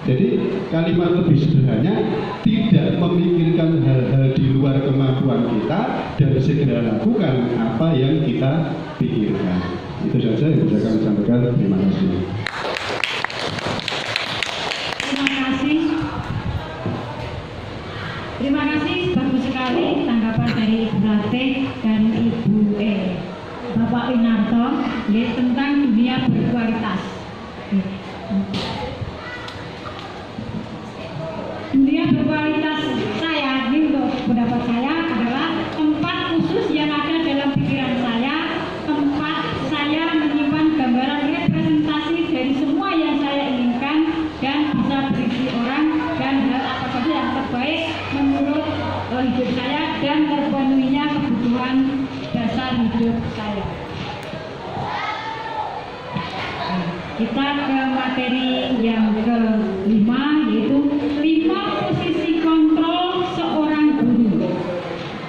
H: Jadi kalimat lebih sederhana, tidak memikirkan hal-hal di luar kemampuan kita dan segera lakukan apa yang kita pikirkan. Itu saja yang bisa kami sampaikan. Terima kasih.
E: Terima kasih, bagus sekali tanggapan dari Ibu Ratih dan Ibu Bapak Winarto tentang dunia berkualitas. Dunia berkualitas saya, ini untuk pendapat saya adalah tempat khusus yang ada dalam pikiran saya, tempat saya menyimpan gambaran representasi dari semua yang saya inginkan dan bisa berisi orang dan hal apa saja yang terbaik menurut hidup saya dan terpenuhinya kebutuhan dasar hidup saya. Kita ke materi yang kelima, yaitu 5 posisi kontrol seorang guru.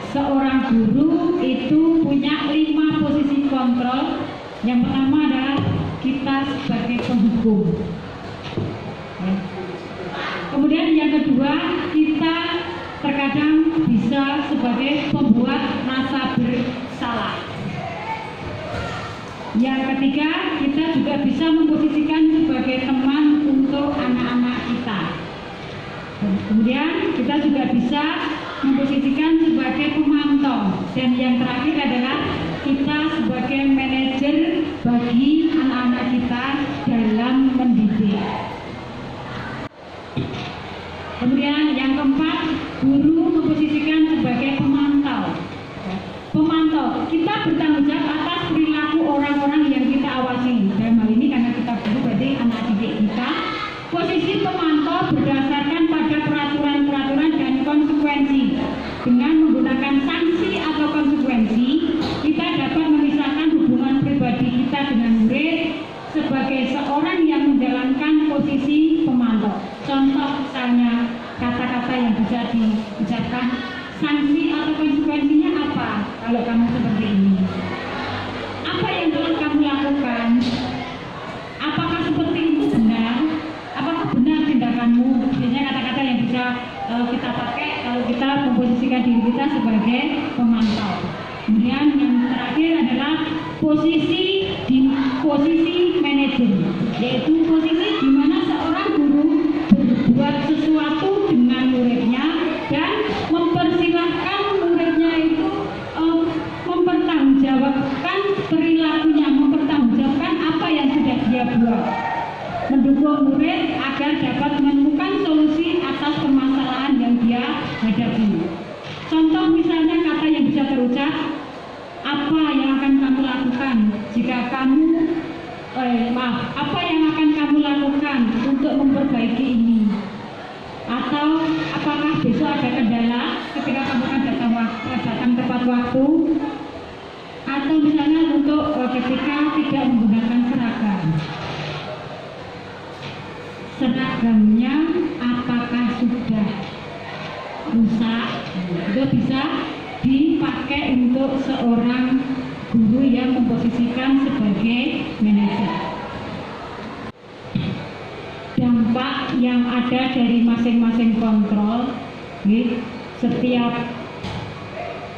E: Seorang guru itu punya 5 posisi kontrol. Yang pertama adalah kita sebagai penghukum. Kemudian yang kedua, kita terkadang bisa sebagai pembuat rasa bersalah. Yang ketiga, kita juga bisa memposisikan sebagai teman untuk anak-anak kita. Kemudian kita juga bisa memposisikan sebagai pemantau. Dan yang terakhir adalah kita sebagai manajer bagi anak-anak kita dalam mendidik. Kemudian yang keempat, guru memposisikan sebagai pemantau. Pemantau, kita bertanggung jawab atas perilaku orang-orang yang kita awasi. Dalam hal ini karena kita guru berarti anak didik kita. Posisi pemantau berdasarkan pada peraturan-peraturan dan konsekuensi. Dengan menggunakan sanksi atau konsekuensi, kita dapat memisahkan hubungan pribadi kita dengan murid sebagai seorang yang menjalankan posisi pemantau. Contoh misalnya kata-kata yang bisa diucapkan, sanksi atau konsekuensinya apa kalau kamu seperti ini? Apa yang telah kamu lakukan? Apakah seperti itu benar? Apakah benar tindakanmu? Biasanya kata-kata yang bisa kita pakai kalau kita memposisikan diri kita sebagai pemantau. Kemudian yang terakhir adalah posisi manajer, yaitu posisi di mana seorang guru berbuat sesuatu dengan muridnya dan mempersilahkan muridnya itu mempertanggungjawabkan perilakunya, mempertanggungjawabkan apa yang sudah dia buat, mendukung murid agar dapat menemukan solusi atas permasalahan yang dia hadapi. Contoh misalnya kata yang bisa terucap, apa yang akan kamu lakukan jika kamu apa yang akan kamu lakukan untuk memperbaiki ini? Atau apakah besok ada kendala ketika kamu akan datang tepat waktu? Atau misalnya untuk ketika tidak menggunakan seragam, seragamnya apakah sudah rusak? Itu bisa dipakai untuk seorang guru yang memposisikan sebagai manajer. Dampak yang ada dari masing-masing kontrol, setiap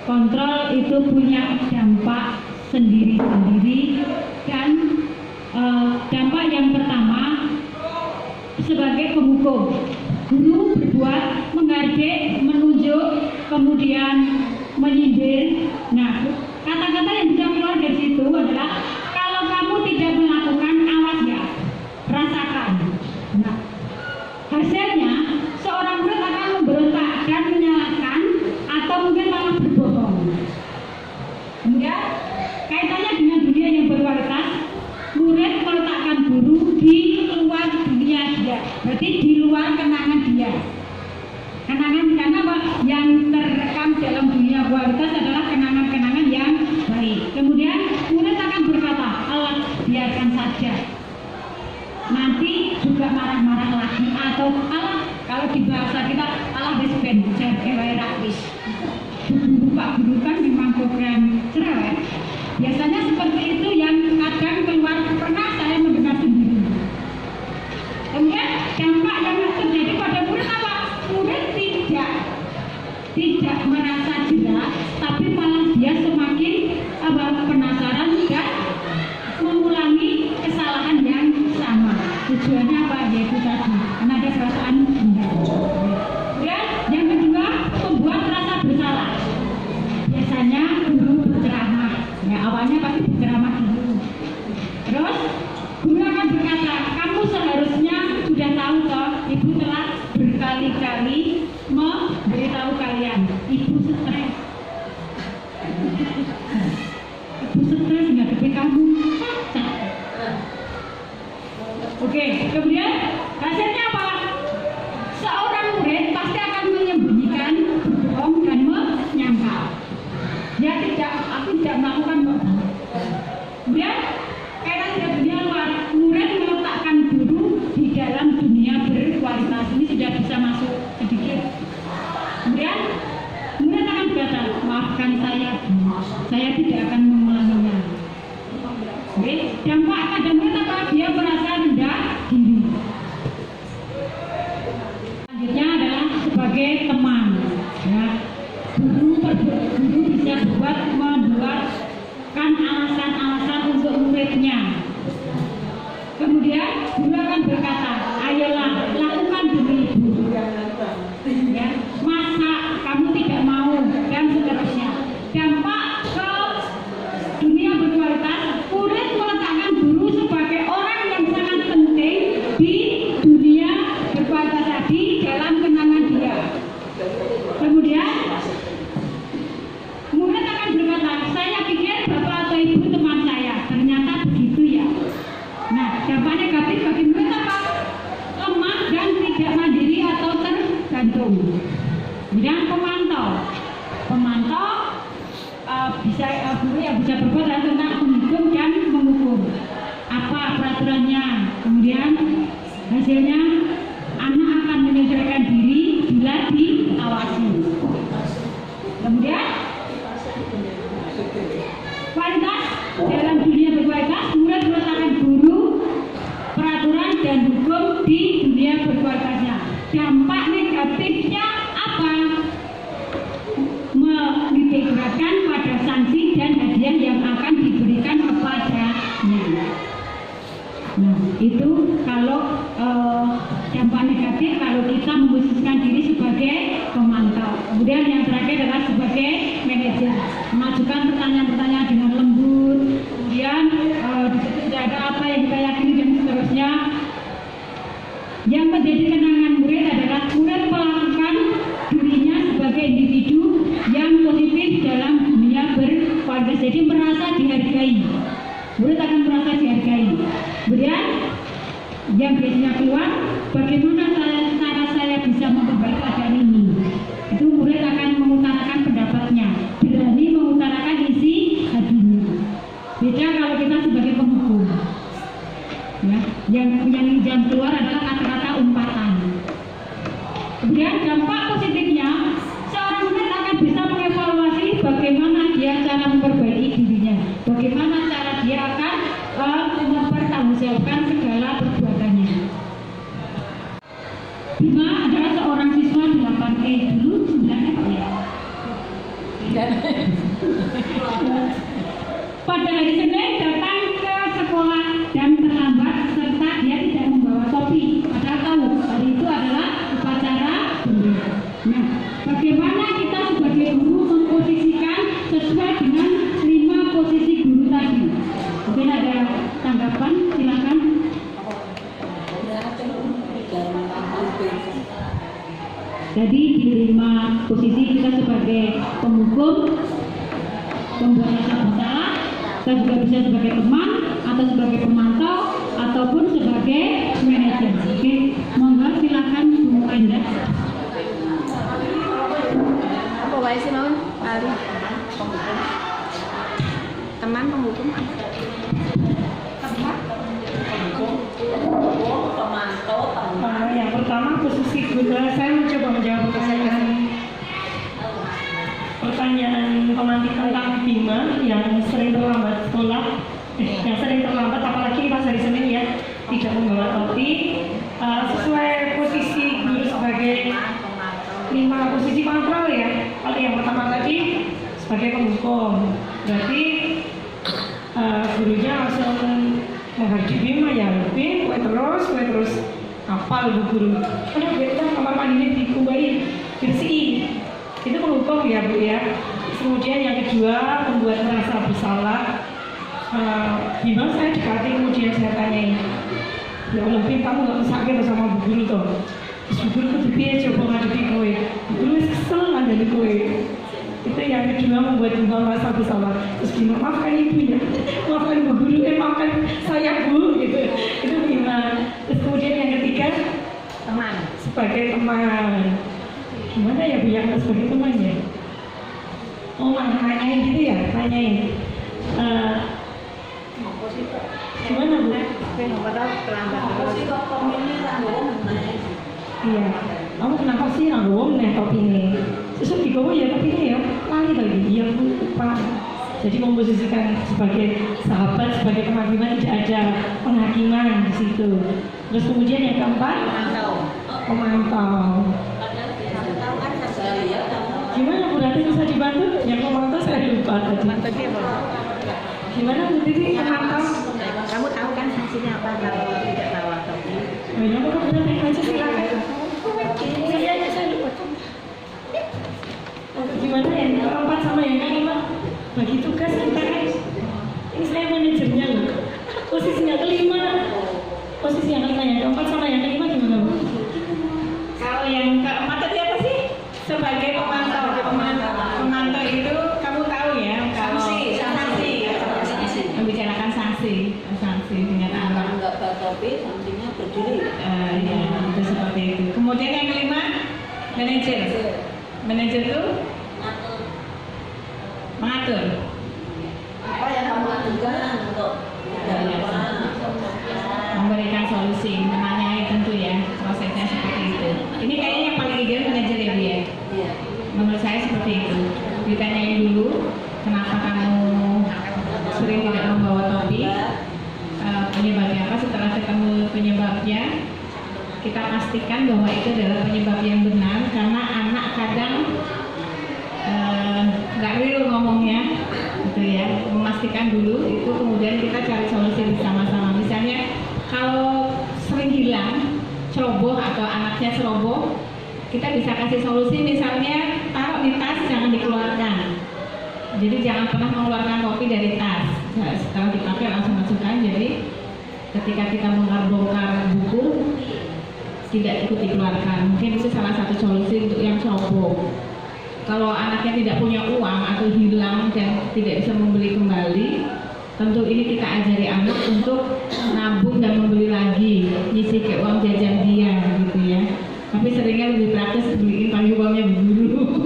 E: kontrol itu punya dampak sendiri-sendiri. Dan dampak yang pertama, sebagai penghukum, guru berbuat menghardik, menunjuk, kemudian menyindir. Nah, kata-kata yang bisa keluar dari situ adalah kalau kamu tidak melakukan, awas ya, rasakan. Nah, hasilnya seorang murid akan memberontak dan menyalahkan atau mungkin malah berbohong. berkualitas adalah kenangan-kenangan yang baik. Kemudian murid akan berkata, Allah biarkan saja. Nanti juga marah-marah lagi atau Allah, kalau di bahasa kita Allah wis ben jar wae ra wis. Pak guru kan memang program cerewet. Biasanya seperti itu yang kadang keluar, pernah saya mendengar sendiri. Kemudian dampak yang terjadi pada murid apa? Murid tidak merasa jelas, tapi malah dia semakin penasaran dan mengulangi kesalahan yang sama. Tujuannya apa? Yaitu tadi, karena ada perasaan dendam. Dan yang kedua, membuat rasa bersalah. Biasanya guru berceramah, ya awalnya pasti berceramah dulu. Terus guru akan berkata, kamu seharusnya sudah tahu toh, ibu telah berkali-kali memberitahu kalian, ibu stres. Ibu stres menghadapi kamu. Oke, kemudian hasilnya apa? Seorang murid pasti akan menyembunyikan, berbohong dan menyangkal. Dia aku tidak melakukan kok. Kemudian karena tidak dunia luar, murid meletakkan guru di dalam dunia berkualitas. Ini sudah bisa masuk sedikit. Kemudian murid akan berkata, maafkan saya tidak akan mengulanginya. Oke, dampak pada murid apa? Dia merasa rendah diri. Selanjutnya adalah sebagai teman. Ya, guru bisa membuatkan alasan-alasan untuk muridnya. Kemudian guru akan berkata, ayolah lakukan demi ibu. Ya, masa kamu tidak mau dan seterusnya. Dampak ke dunia berkualitas, murid meletakkan guru sebagai orang yang sangat penting di dunia berkualitas tadi dalam kenangan dia. Kemudian murid akan berkata, saya pikir bapak atau ibu teman saya, ternyata begitu ya. Nah, dampak negatif bagi murid apa? Lemah dan tidak mandiri atau tergantung. Kemudian pemantau guru yang bisa berbuat adalah tentang menghitung dan mengukur apa peraturannya. Kemudian hasilnya anak akan menyesuaikan diri bila diawasi. Kemudian kualitas dalam dunia berkualitas, murid meletakkan guru, peraturan dan hukum di dunia berkualitasnya. Dampak negatifnya apa? Menitikberatkan pada sanksi dan hadiah yang akan diberikan kepadanya. Nah, itu kalau dampak negatif kalau kita memposisikan diri sebagai pemantau. Kemudian yang terakhir adalah sebagai manajer, mengajukan pertanyaan-pertanyaan dengan lembut. Kemudian di situ tidak ada apa yang kita yakini dan seterusnya. Yang menjadi kenangan murid adalah murid melakukan dirinya sebagai individu yang positif dalam dunia berkualitas. Jadi merasa dihargai. Murid akan merasa dihargai. Kemudian yang biasanya keluar, bagaimana cara saya bisa memperbaiki keadaan ini? Itu murid akan mengutarakan pendapatnya, berani mengutarakan isi hatinya. Beda kalau kita sebagai penghukum. Ya, yang keluar adalah kata-kata umpatan. Kemudian dampak positifnya, seorang murid akan bisa mengevaluasi bagaimana dia cara memperbaiki dirinya, bagaimana cara dia akan mempertanggungjawabkan segala perbuatannya. Bima adalah seorang siswa 8E dulu 9F ya. Pada hari Senin datang ke sekolah dan terlambat serta dia tidak membawa topi. Padahal tahu hari itu adalah upacara bendera. Nah, bagaimana kita sebagai guru memposisikan sesuai dengan 5 posisi guru tadi? Mungkin ada tanggapan, silakan. Jadi di 5 posisi kita sebagai penghukum, pembuat rasa bersalah, kita juga bisa sebagai teman atau sebagai pemantau ataupun sebagai manajer. Oke, monggo silakan Bu Enda.
J: Apa wae sih, Non? kali teman penghukum apa?
I: Yang pertama posisi guna, saya mencoba menjawab pertanyaan pemantik tentang Bima yang sering terlambat sekolah, yang sering terlambat apalagi pas hari Senin ya, tidak membawa topi. Sesuai posisi guru sebagai 5 posisi kontrol ya. Kalau yang pertama tadi sebagai penghukum, berarti gurunya langsung menghadapi Bima ya, lebih kue terus hafal bu guru. Karena kita kamar mandinya dikubahin, bersihin. Itu penghukum ya bu ya. Kemudian yang kedua membuat merasa bersalah. Bima saya dekati, kemudian saya tanyain, ya Allah Bim, kamu gak sakit sama bu guru toh? Terus bu guru kedepian coba ngadepi kowe, bu guru kesel ngadepi kowe. Itu yang kedua membuat Bima merasa bersalah. Terus Bima, maafkan ibu ya, maafkan bu guru, maafkan saya bu, gitu. Itu Bima. Terus kemudian yang ketiga
J: Teman.
I: Sebagai teman. Gimana ya bu yang sebagai teman ya? Oh nanyain gitu ya, nanyain. Gimana bu? Iya. Kamu kenapa sih nanggung nih topi ini? Terus digowo ya topi ini ya, lali lagi. Iya bu, lupa. Jadi memposisikan sebagai sahabat, sebagai teman-teman, tidak ada penghakiman di situ. Terus kemudian yang keempat, pemantau. Gimana Bu Rati bisa dibantu? Yang pemantau saya lupa tadi. Gimana Bu Titi pemantau?
J: Kamu tahu kan sanksinya apa kalau tidak tahu topi?
I: Banyak kok Bu Rati aja silakan. Saya lupa. Gimana yang keempat sama yang kelima? Bagi tugas kita kan. Ini saya manajernya loh. Posisinya kelima. Posisi yang kelima, yang keempat sama yang kelima gimana Bu?
G: Kalau yang keempat tadi apa sih? Sebagai pemantau. Pemantau itu kamu tahu ya, kalau sanksi. Membicarakan sanksi dengan anak.
J: Enggak bawa topi, sanksinya berdiri.
G: Ya, itu seperti itu. Kemudian yang kelima, manajer. Manajer itu mengatur.
J: Apa yang kamu lakukan untuk
G: memberikan solusi, menanyai tentu ya, prosesnya seperti itu. Ini kayaknya yang paling ideal manajer ya Bu ya?
J: Iya.
G: Menurut saya seperti itu. Ditanyain dulu, kenapa kamu sering tidak membawa topi, penyebabnya apa. Setelah ketemu penyebabnya, kita pastikan bahwa itu adalah penyebab yang benar, karena anak kadang nggak real ngomongnya gitu ya. Memastikan dulu itu, kemudian kita cari solusi bersama-sama. Misalnya kalau sering hilang, ceroboh atau anaknya ceroboh, kita bisa kasih solusi, misalnya taruh di tas, jangan dikeluarkan. Jadi jangan pernah mengeluarkan topi dari tas. Setelah dipakai langsung masukkan. Jadi ketika kita bongkar buku, tidak ikut dikeluarkan. Mungkin itu salah satu solusi untuk yang ceroboh. Kalau anaknya tidak punya uang atau hilang dan tidak bisa membeli kembali, tentu ini kita ajari anak untuk nabung dan membeli lagi, ngisi ke uang jajan dia gitu ya. Tapi seringnya lebih praktis beliin payung uangnya dulu.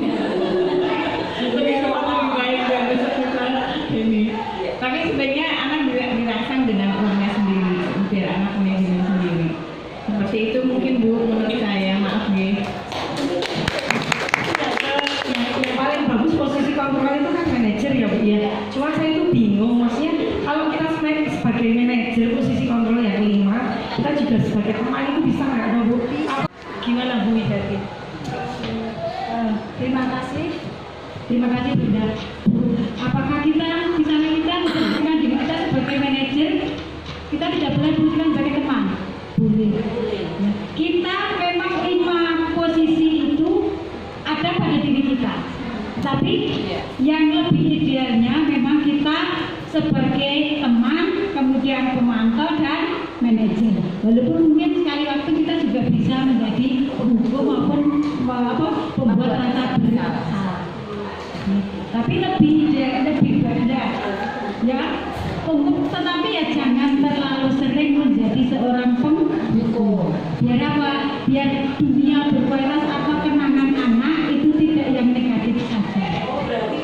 G: Lebih baik dari sekitar ini. Tapi sebenarnya anak dirangsang dengan uangnya sendiri, biar anak manajemen sendiri. Seperti itu mungkin Bu, menurut saya. Maaf nih.
I: Yang paling bagus posisi kontrol itu kan manajer ya Bu ya. Cuma saya itu bingung, maksudnya kalau kita sebagai manajer posisi kontrol yang kelima, kita juga sebagai teman itu bisa nggak Bu? Gimana Bu Widati? Terima kasih Bunda. Apakah kita, misalnya kita memposisikan diri kita sebagai manajer, kita tidak boleh posisikan sebagai teman? Boleh. Ya. Kita memang 5 posisi itu ada pada diri kita. Tapi yang lebih idealnya memang kita sebagai teman, kemudian pemantau dan manajer. Walaupun mungkin sekali waktu kita juga bisa menjadi penghukum maupun pembuat rasa bersalah. Tapi lebih beda, ya. Tetapi ya jangan terlalu sering menjadi seorang penghukum. Biar apa? Biar dunia berkualitas atau kenangan anak itu tidak yang negatif saja.
J: Oh berarti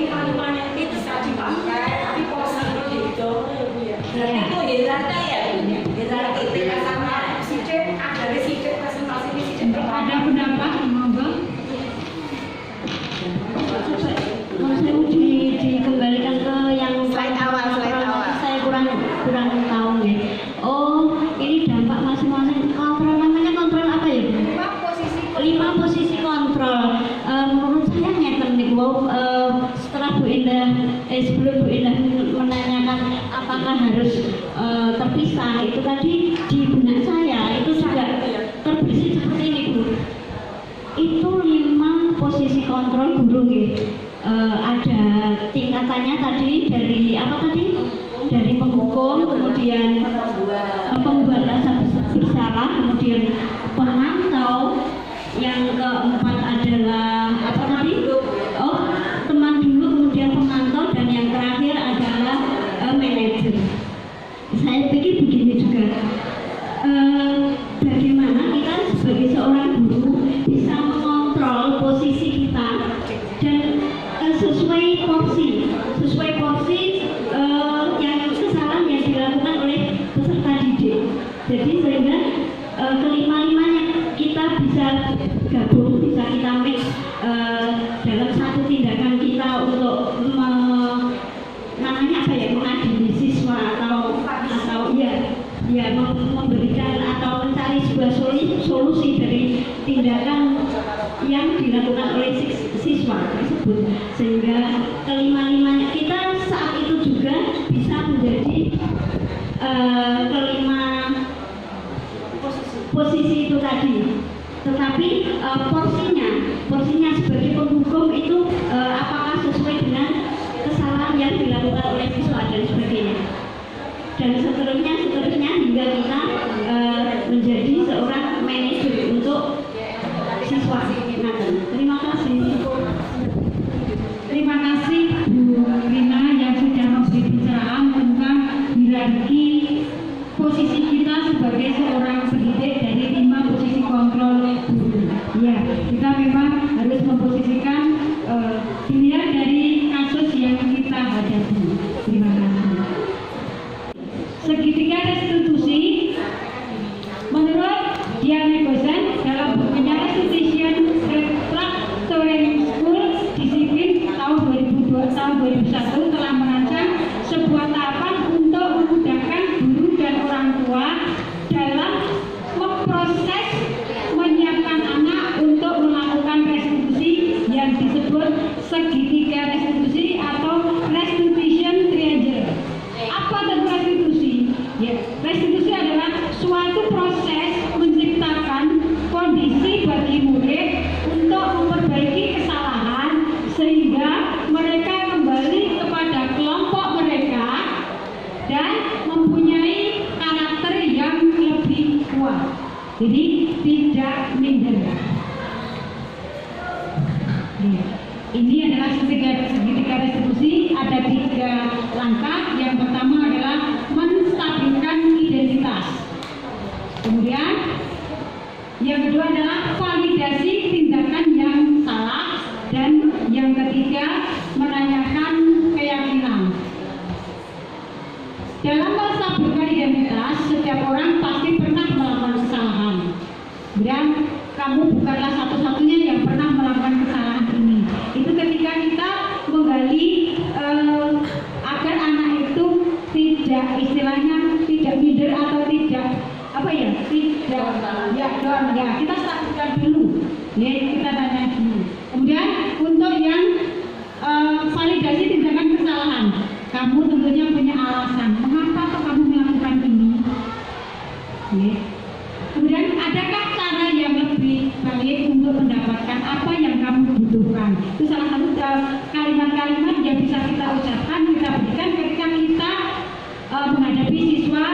E: sebelum Bu Indah menanyakan apakah harus terpisah, itu tadi di benak saya itu juga terbesit seperti ini Bu. Itu 5 posisi kontrol guru ada tingkatannya tadi dari apa tadi? Dari penghukum, kemudian pembuat rasa bersalah, kemudian pemantau, yang keempat adalah apa tadi? Oh, teman dulu, kemudian pemantau, dan yang terakhir adalah manajer. Saya pikir begini juga, bagaimana kita sebagai seorang guru bisa mengontrol posisi kita dan sesuai porsi yang kesalahan yang dilakukan oleh peserta didik. Jadi sehingga kelima-limanya kita bisa gabung, bisa kita mix dalam satu tindakan kita untuk namanya apa ya, mengadili siswa atau memberikan atau mencari sebuah solusi dari tindakan yang dilakukan oleh siswa tersebut, sehingga kelima-limanya kita saat itu juga bisa menjadi kelima posisi itu tadi. Tetapi porsinya sebagai penghukum itu apakah sesuai dengan kesalahan yang dilakukan oleh siswa dan sebagainya, dan seterusnya hingga kita menjadi seorang manajer untuk siswa. Terima kasih.
K: Terima kasih Bu Rina yang sudah memberi pencerahan tentang hierarki posisi kita sebagai seorang pendidik dari 5 posisi kontrol guru. Ya, kita memang harus memposisikan dilihat dari kasus yang kita hadapi. Terima kasih. Segitiga restitusi, menurut Diane Gosen dalam bukunya Restitution Restructuring School Disiplin tahun 2001 telah merancang sebuah tahapan untuk memudahkan guru dan orang tua dalam memproses menyiapkan anak untuk melakukan restitusi yang disebut segitiga restitusi atau restitution triangle. Apa itu restitusi? Ya, restitusi adalah suatu proses menciptakan kondisi bagi murid untuk memperbaiki kesalahan sehingga mereka kembali kepada kelompok mereka dan mempunyai karakter yang lebih kuat. Jadi tidak minder. Ini adalah segitiga restitusi. Ada 3 langkah. Yang pertama adalah menstabilkan identitas. Kemudian yang kedua adalah validasi tindakan yang salah, dan yang ketiga menanyakan keyakinan. Dalam menstabilkan identitas, setiap orang pasti pernah melakukan kesalahan. Dan kamu bukanlah satu-satunya yang pernah melakukan kesalahan ini. Itu ketika kita menggali agar anak itu tidak, istilahnya tidak minder atau tidak kita statuskan dulu, ya, kita tanya dulu. Kemudian untuk yang validasi tindakan kesalahan, kamu tentunya punya alasan mengapa kamu melakukan ini, ya. Kemudian adakah cara yang lebih baik untuk mendapatkan apa yang kamu butuhkan? Itu salah satu kalimat-kalimat yang bisa kita ucapkan, kita berikan ketika kita menghadapi siswa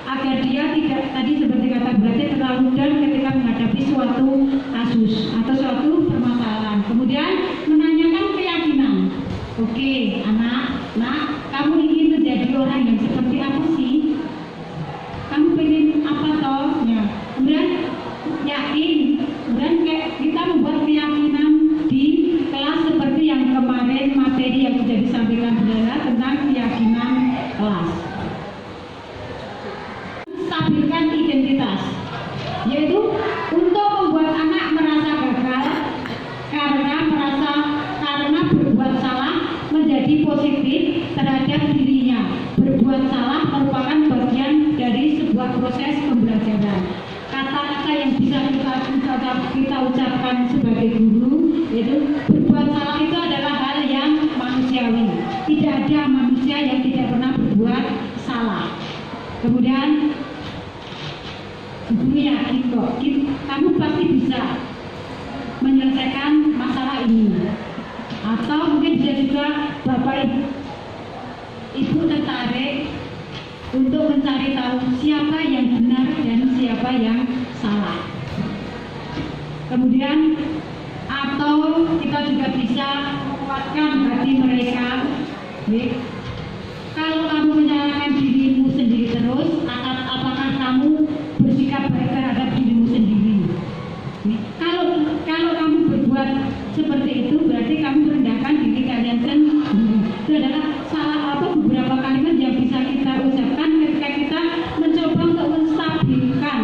K: agar dia tidak, tadi seperti kata berarti, terlalu down ketika menghadapi suatu kasus atau suatu permasalahan. Kemudian menanyakan keyakinan. Oke, anak, kamu ingin menjadi orang yang seperti apa sih? Kamu pengen apa toh? Ya. Kemudian yakin. Kemudian kita membuat keyakinan di kelas seperti yang kemarin materi yang sudah disampaikan saudara tentang keyakinan kelas. Stabilkan identitas, yaitu untuk membuat anak merasa gagal karena berbuat salah menjadi positif terhadap dirinya. Berbuat salah merupakan bagian dari sebuah proses pembelajaran. Kata-kata yang bisa kita ucapkan sebagai guru, yaitu berbuat salah itu adalah hal yang manusiawi. Tidak ada manusia yang tidak pernah berbuat salah. Kemudian guru yakin kok kamu pasti bisa menyelesaikan masalah ini. Atau mungkin bisa juga Bapak Ibu tertarik untuk mencari tahu siapa yang benar dan siapa yang salah. Kemudian atau kita juga bisa menguatkan hati mereka. Kalau kamu menyalahkan dirimu sendiri terus, apakah kamu bersikap baik terhadap dirimu sendiri? Kalau kamu berbuat seperti itu, berarti kamu merendahkan diri kalian sendiri. Itu adalah beberapa kalimat yang bisa kita ucapkan ketika kita mencoba untuk menstabilkan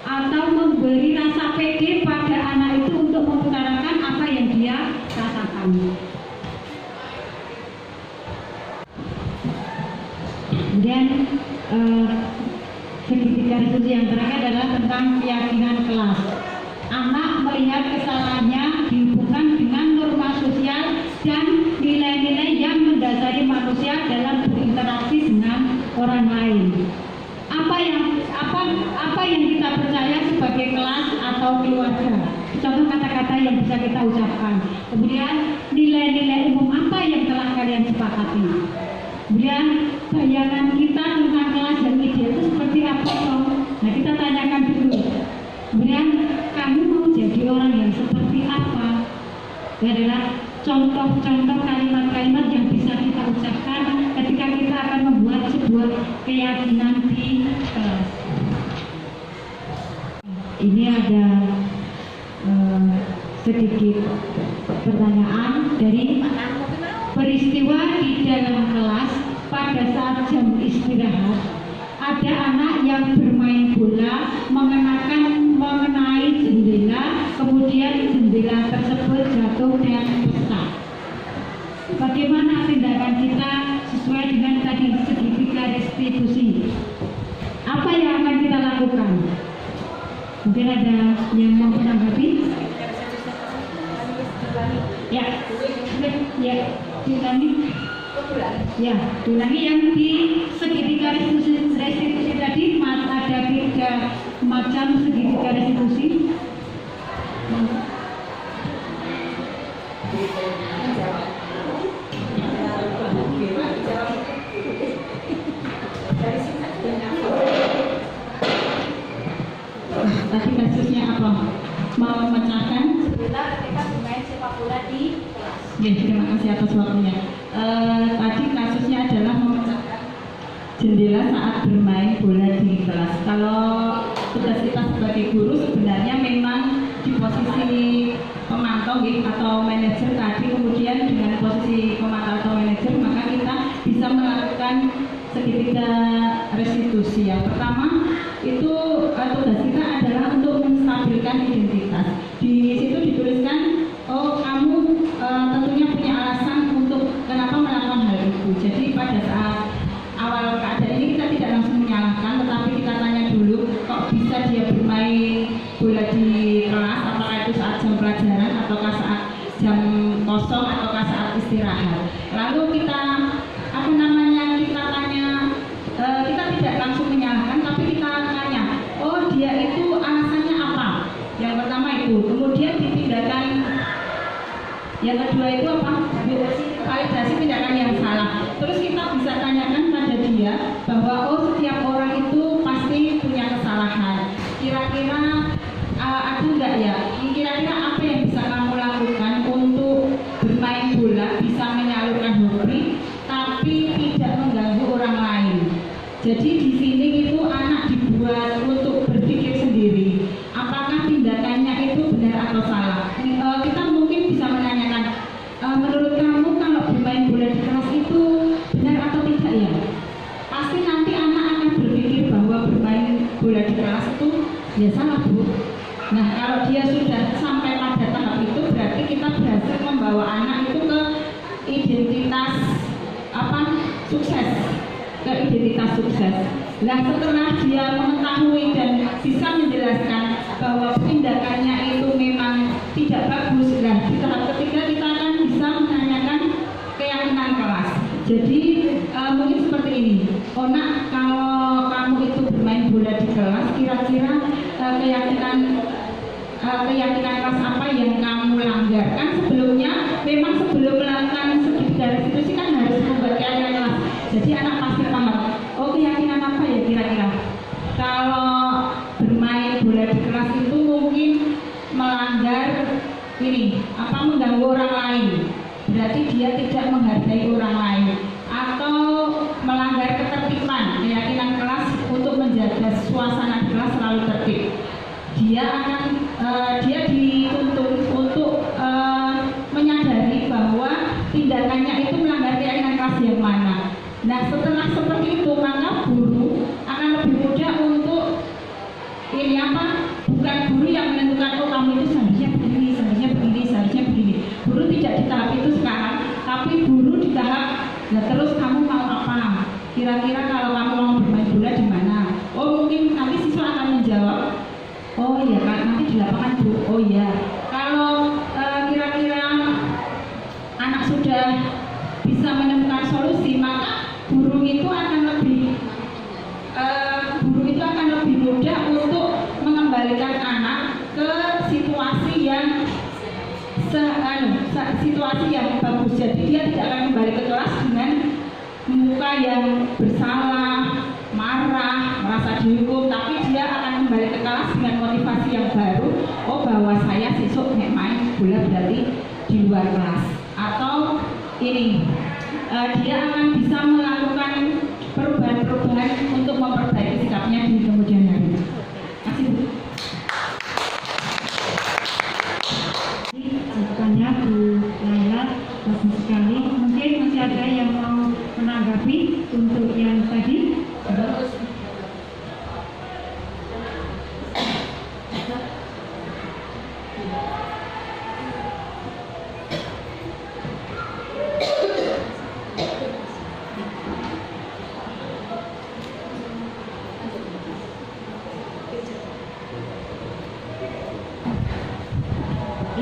K: atau memberi rasa pede pada anak itu untuk mengutarakan apa yang dia rasakan. Kemudian segitiga diskusi yang terakhir adalah tentang keyakinan kelas. Anak melihat kesalahannya dihubungkan dengan norma sosial dan nilai-nilai yang mendasari manusia dalam berinteraksi dengan orang lain. Apa yang kita percaya sebagai kelas atau keluarga? Contoh kata-kata yang bisa kita ucapkan. Kemudian nilai-nilai umum apa yang telah kalian sepakati? Kemudian bayangan kita tentang kelas dan ideal itu seperti apa? Nah, kita tanyakan dulu. Kemudian kamu mau jadi orang yang seperti apa? Itu adalah contoh-contoh kalimat-kalimat yang bisa kita ucapkan ketika kita akan membuat sebuah keyakinan di kelas. Ini ada sedikit pertanyaan dari peristiwa di dalam kelas pada saat jam istirahat. Ada anak yang bermain bola mengenai jendela, kemudian jendela tersebut jatuh dan pecah. Bagaimana tindakan kita sesuai dengan tadi segitiga restitusi? Apa yang akan kita lakukan? Mungkin ada yang mau menanggapi? Ya, diulangi. Ya, diulangi yang di segitiga restitusi tadi ada 3 macam segitiga restitusi. Tadi kasusnya apa? Mau memecahkan?
J: Sebentar kita bermain sepak bola di kelas.
K: Ya, terima kasih atas waktunya. Tadi kasusnya adalah memecahkan jendela saat bermain bola di kelas. Kalau tugas kita sebagai guru sebenarnya memang di posisi pemantau atau manajer tadi, kemudian dengan posisi pemantau atau manajer maka kita bisa melakukan segitiga restitusi. Yang pertama itu tugas kita adalah untuk menstabilkan identitas. Di situ dituliskan, oh kamu tentunya punya alasan untuk kenapa melakukan hal itu. Jadi pada saat awal keadaan ini kita tidak langsung menyalahkan, tetapi kita tanya dulu, kok bisa dia bermain bola di kelas, apakah itu saat jam pelajaran ataukah saat jam kosong ataukah saat istirahat. Lalu kita kita tanya, kita tidak langsung menyalahkan, tapi kita tanya, oh dia itu alasannya apa? Yang pertama itu, kemudian ditindakan yang kedua itu apa? Validasi tindakan yang salah. Terus kita bisa tanyakan pada dia bahwa oh setiap orang itu pasti punya kesalahan. Kira-kira ada enggak ya? Kira-kira apa yang bisa kamu lakukan untuk bermain bola, bisa menyalurkan hobi, tapi tidak mengganggu orang lain. Jadi di sini itu anak dibuat untuk berpikir sendiri. Apakah tindakannya itu benar atau salah? Kita mungkin bisa menanyakan, menurut kamu kalau bermain bola di kelas itu benar atau tidak ya? Pasti nanti anak akan berpikir bahwa bermain bola di kelas itu ya salah, Bu. Nah, kalau dia sudah sampai pada tahap itu, berarti kita berhasil membawa anak itu ke identitas sukses, ke identitas sukses. Nah, setelah dia mengetahui dan bisa menjelaskan bahwa tindakannya itu memang tidak bagus, nah di tahap ketiga kita akan bisa menanyakan keyakinan kelas. Jadi mungkin seperti ini. Oh nak, kalau kamu itu bermain bola di kelas, kira-kira keyakinan kelas apa yang kamu langgar? Kan sebelumnya, memang sebelum melakukan studi dari institusi kan harus membuat keyakinan kelas. Jadi anak pasti paham. Oh keyakinan apa ya kira-kira? Kalau bermain bola di kelas itu mungkin melanggar ini, mengganggu orang lain. Berarti dia tidak menghargai orang lain, atau melanggar ketertiban. Keyakinan kelas untuk menjaga suasana kelas selalu tertib. Dia dituntut untuk menyadari bahwa tindakannya itu melanggar keyakinan kelas yang mana. Nah setelah seperti itu maka guru akan lebih mudah untuk bukan guru yang menentukan oh kamu itu seharusnya begini, seharusnya begini. Guru tidak di tahap itu sekarang, tapi guru di tahap terus kamu mau apa? Kira-kira kalau kamu mau bermain bola di mana? Oh mungkin nanti siswa akan menjawab, oh iya kan nanti di lapangan Bu. Oh iya. Kalau kira-kira anak sudah bisa menemukan solusi, maka guru itu akan lebih mudah untuk mengembalikan anak ke situasi yang bagus. Jadi dia tidak akan kembali ke kelas dengan muka yang bersalah, marah, merasa dihukum, tapi dia akan kembali ke kelas dengan motivasi yang baru. Oh bahwa saya besok main bola berarti di luar kelas, atau ini dia akan bisa melakukan perubahan-perubahan untuk memperbaiki sikapnya di kemudian hari. Terima kasih Bu.
E: Jawabannya Bu Laila bagus sekali. Mungkin masih ada yang mau menanggapi untuk yang tadi?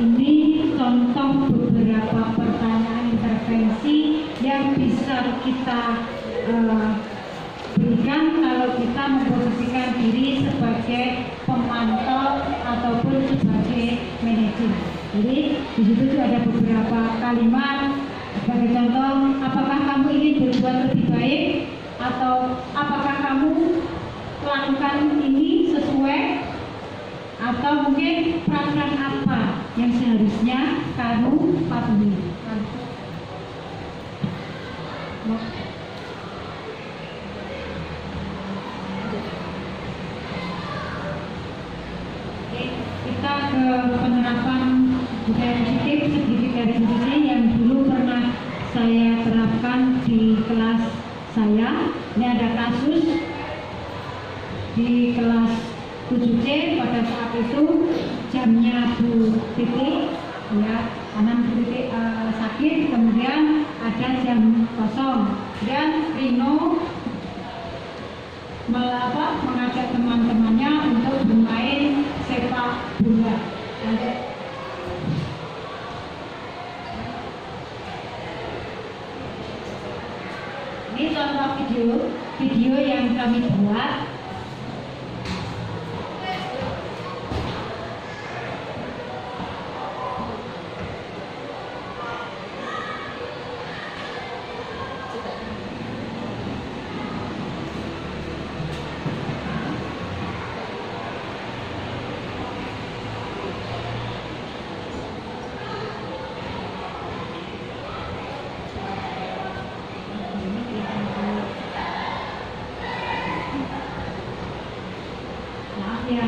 E: Ini contoh beberapa pertanyaan intervensi yang bisa kita berikan kalau kita memposisikan diri sebagai pemantau ataupun sebagai manajer. Jadi di situ ada beberapa kalimat sebagai contoh, apakah kamu ingin berbuat lebih baik atau apakah kamu melakukan ini sesuai, atau mungkin peraturan apa yang seharusnya kamu patuhi. Kita ke penerapan budaya positif sedikit dari sisi yang dulu pernah saya terapkan di kelas saya. Ini ada kasus di kelas 7C pada saat itu jamnya Bu Titi ya, karena Bu Titi sakit, kemudian ada jam kosong, dan Rino mengajak teman-temannya untuk bermain sepak bola. Ini contoh video yang kami buat. Ya,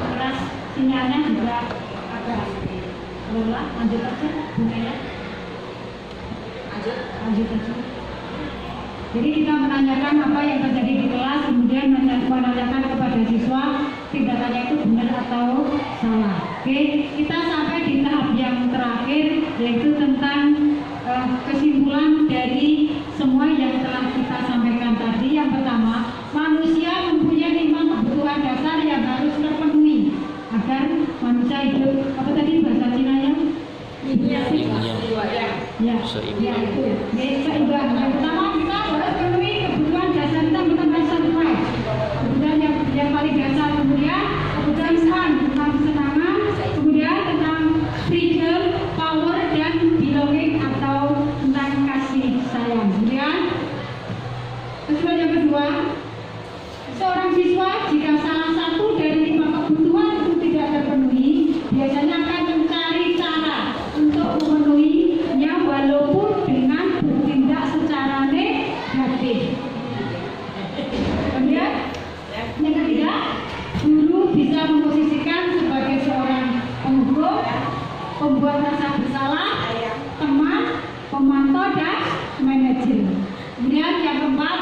E: keras sinyalnya juga agak lelah. Lanjut aja, Bu Naya. Lanjut aja. Jadi kita menanyakan apa yang terjadi di kelas, kemudian menanyakan kepada siswa tindakannya itu benar atau salah. Oke, kita sampai di tahap yang terakhir, yaitu tentang kesimpulan dari semua yang telah kita sampaikan tadi. Yang pertama, manusia mempunyai 5 kebutuhan dasar yang harus terpenuhi agar manusia hidup, apa tadi bahasa Cina ya?
D: Seimbang.
E: Ya itu, seimbang. Yang pertama kita harus penuhi kebutuhan dasar kita tentang survive. Kemudian yang paling dasar, kemudian kebutuhan fun tentang kesenangan, kemudian tentang freedom, power dan belonging atau tentang kasih sayang. Kemudian yang kedua, seorang siswa jika salah satu dari 5 kebutuhan itu tidak terpenuhi, biasanya akan mencari cara untuk memenuhinya walaupun dengan bertindak secara negatif. Kemudian yang ketiga, guru bisa memposisikan sebagai seorang penghukum, pembuat rasa bersalah, teman, pemantau dan manajer. Kemudian yang keempat,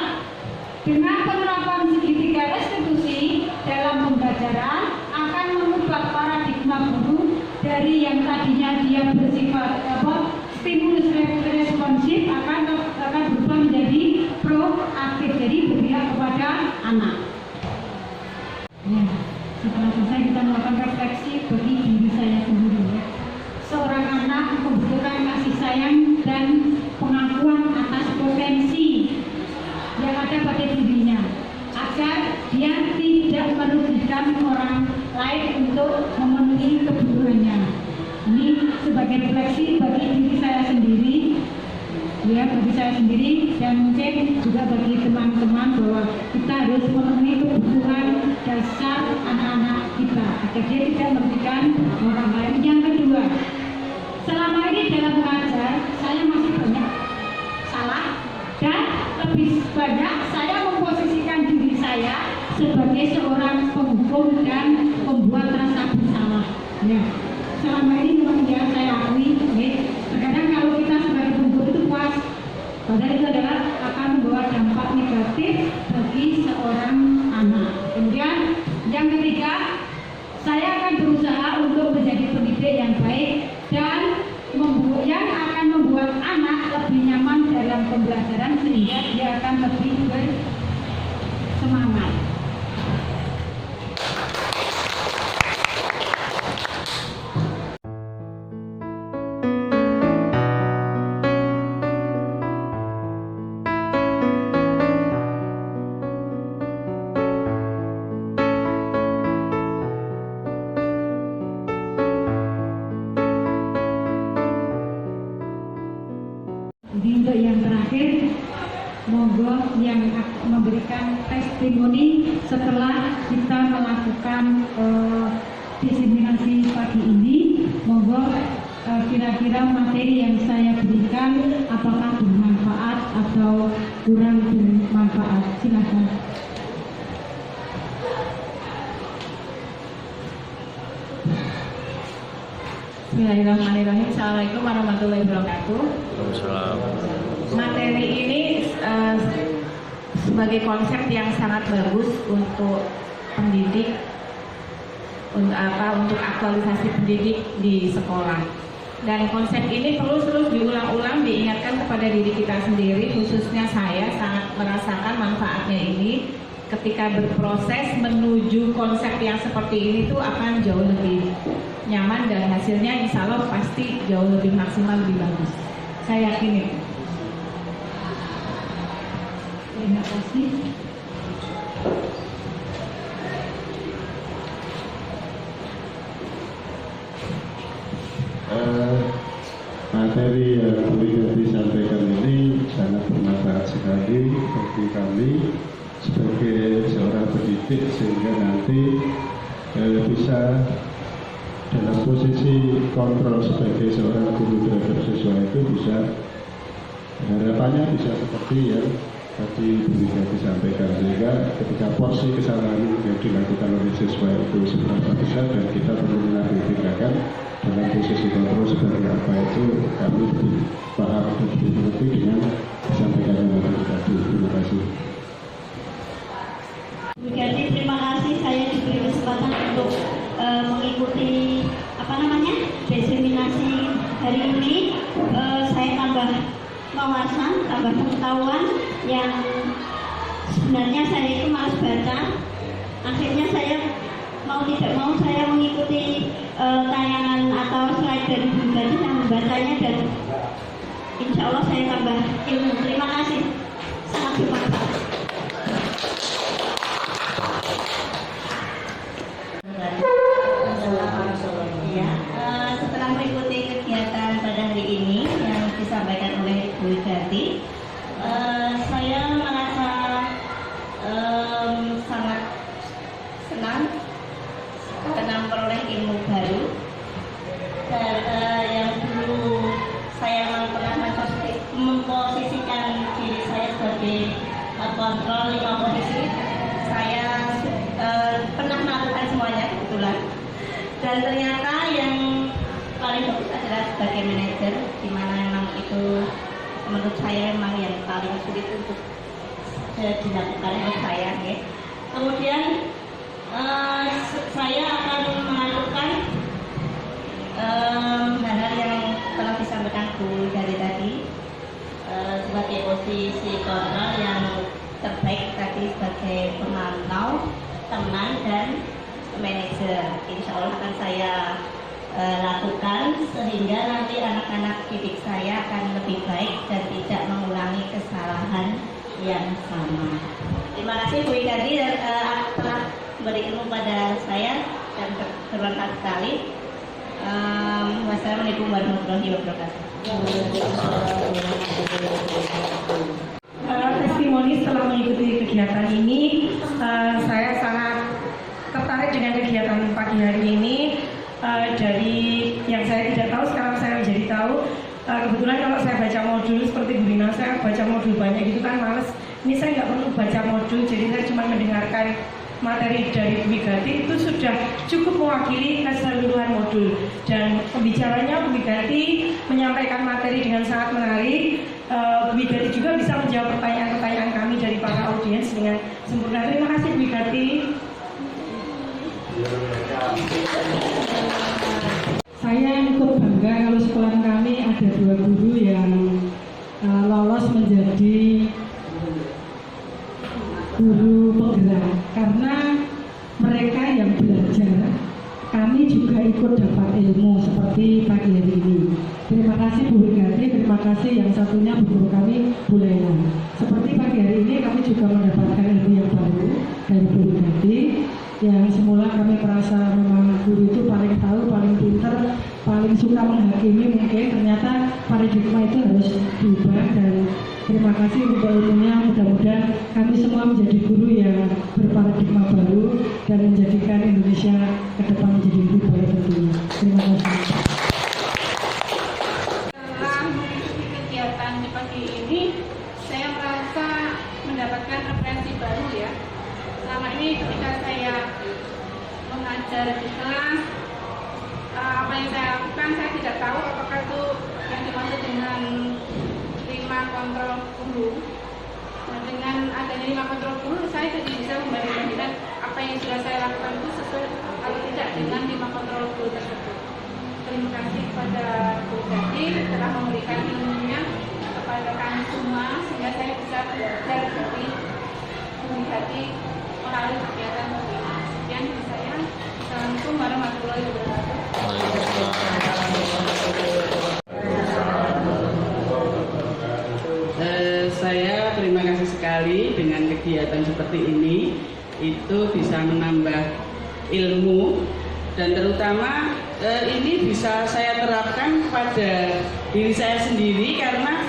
E: dengan penerapan segitiga restitusi dalam pembelajaran akan mengubah paradigma guru dari yang tadinya dia bersifat stimulus responsif akan berubah menjadi proaktif, jadi berpihak kepada anak. Ya, setelah selesai kita melakukan refleksi bagi diri saya sendiri. Seorang anak membutuhkan kasih sayang dan pengakuan atas potensi yang ada pada dirinya agar dia tidak merugikan orang lain untuk memenuhi kebutuhannya. Ini sebagai refleksi bagi diri saya sendiri, ya, bagi saya sendiri dan mungkin juga bagi teman-teman bahwa kita harus memenuhi kebutuhan dasar anak-anak kita agar dia tidak merugikan orang lain. Yang kedua, selama ini dalam mengajar saya masih banyak salah dan lebih banyak saya memposisikan diri saya sebagai seorang penghukum dan pembuat rasa bersalah. Ya, selama ini memang ya saya akui, terkadang kalau kita sebagai penghukum itu puas, padahal itu adalah akan membawa dampak negatif bagi seorang anak. Kemudian yang ketiga, saya akan berusaha untuk menjadi pendidik yang baik dan yang akan membuat anak lebih nyaman dalam pembelajaran sehingga dia akan lebih bersemangat. Jadi untuk yang terakhir, monggo yang memberikan testimoni setelah kita melakukan diseminasi pagi ini, monggo kira-kira materi yang saya berikan apakah bermanfaat atau kurang bermanfaat. Silakan.
J: Bismillahirrahmanirrahim. Assalamualaikum warahmatullahi wabarakatuh. Materi ini sebagai konsep yang sangat bagus untuk pendidik, untuk aktualisasi pendidik di sekolah. Dan konsep ini perlu terus diulang-ulang, diingatkan kepada diri kita sendiri, khususnya saya sangat merasakan manfaatnya ini ketika berproses menuju konsep yang seperti ini tuh akan jauh lebih nyaman dan hasilnya insya Allah pasti jauh lebih maksimal, lebih bagus. Saya yakin itu.
E: Terima kasih.
H: Materi yang beliau disampaikan ini sangat bermanfaat sekali bagi kami sebagai seorang pendidik, sehingga nanti bisa dalam posisi kontrol sebagai seorang guru terhadap siswa itu bisa, harapannya bisa seperti yang tadi beliau disampaikan, sehingga ketika porsi kesalahan yang dilakukan oleh siswa itu seberapa besar dan kita perlu mengambil tindakan dalam posisi kontrol seperti apa, itu kami lebih paham dan lebih mengerti dengan disampaikan oleh tadi. Terima kasih.
L: Jadi terima kasih saya diberi kesempatan untuk mengikuti diseminasi hari ini. Saya tambah wawasan, tambah pengetahuan yang sebenarnya saya itu malas baca. Akhirnya saya mau tidak mau saya mengikuti tayangan atau slide dari Bu tadi yang membacanya, dan insya Allah saya tambah ilmu. Terima kasih, sangat bermanfaat. Ya, setelah mengikuti kegiatan pada hari ini yang disampaikan oleh Bu Wigati, saya merasa sangat senang karena memperoleh ilmu baru. Dan yang dulu saya memang pernah memposisikan diri saya sebagai kontrol 5 posisi, saya pernah melakukan semuanya kebetulan. Dan ternyata yang paling bagus adalah sebagai manajer, di mana memang itu menurut saya memang yang paling sulit untuk dilakukan oleh saya. Ya. Kemudian saya akan melakukan hal-hal yang telah disampaikan Bu dari tadi, sebagai posisi kontrol yang terbaik tadi sebagai pemantau, teman, dan manajer. Insya Allah akan saya lakukan sehingga nanti anak-anak didik saya akan lebih baik dan tidak mengulangi kesalahan yang sama. Terima kasih Bu Wigati telah memberi ilmu pada saya dan bermanfaat sekali. Wassalamualaikum warahmatullahi wabarakatuh.
I: Testimoni setelah mengikuti kegiatan ini, saya sangat tertarik dengan kegiatan pagi hari ini. Dari yang saya tidak tahu, sekarang saya menjadi tahu. Kebetulan kalau saya baca modul seperti Bu Rina, saya baca modul banyak gitu kan males. Ini saya nggak perlu baca modul, jadi saya cuma mendengarkan materi dari Bu Wigati itu sudah cukup mewakili keseluruhan modul. Dan pembicaranya Bu Wigati menyampaikan materi dengan sangat menarik. Bu Wigati juga bisa menjawab pertanyaan-pertanyaan kami dari para audiens dengan sempurna. Terima kasih Bu Wigati.
K: Saya ikut bangga kalau sekolah kami ada 2 guru yang lolos menjadi guru penggerak, karena mereka yang belajar, kami juga ikut dapat ilmu seperti pagi hari ini. Terima kasih Bu Wigati, terima kasih yang satunya guru kami Bu Lela. Seperti pagi hari ini kami juga mendapatkan ilmu yang baru dari Bu Wigati, yang semula kami merasa memang guru itu paling tahu, paling pintar, paling suka menghakimi, mungkin ternyata paradigma itu harus diubah. Dan terima kasih untuk ilmunya, mudah-mudahan kami semua menjadi guru yang berparadigma baru dan menjadikan Indonesia ke depan menjadi lebih baik tentunya. Terima kasih.
J: Setelah mengikuti kegiatan di pagi ini, saya merasa mendapatkan referensi baru ya. Selama ini ketika saya mengajar di kelas, apa yang saya lakukan saya tidak tahu apakah itu yang dimaksud dengan 5 kontrol guru. Nah, dengan adanya 5 kontrol guru, saya jadi bisa membandingkan apa yang sudah saya lakukan itu sesuai atau tidak dengan 5 kontrol guru tersebut. Terima kasih kepada Bu Wigati telah memberikan ilmunya kepada kami semua sehingga saya bisa belajar dari Bu Wigati melalui kegiatan ini. Sekian dari saya. Assalamualaikum warahmatullahi wabarakatuh.
G: Saya terima kasih sekali dengan kegiatan seperti ini, itu bisa menambah ilmu dan terutama ini bisa saya terapkan pada diri saya sendiri karena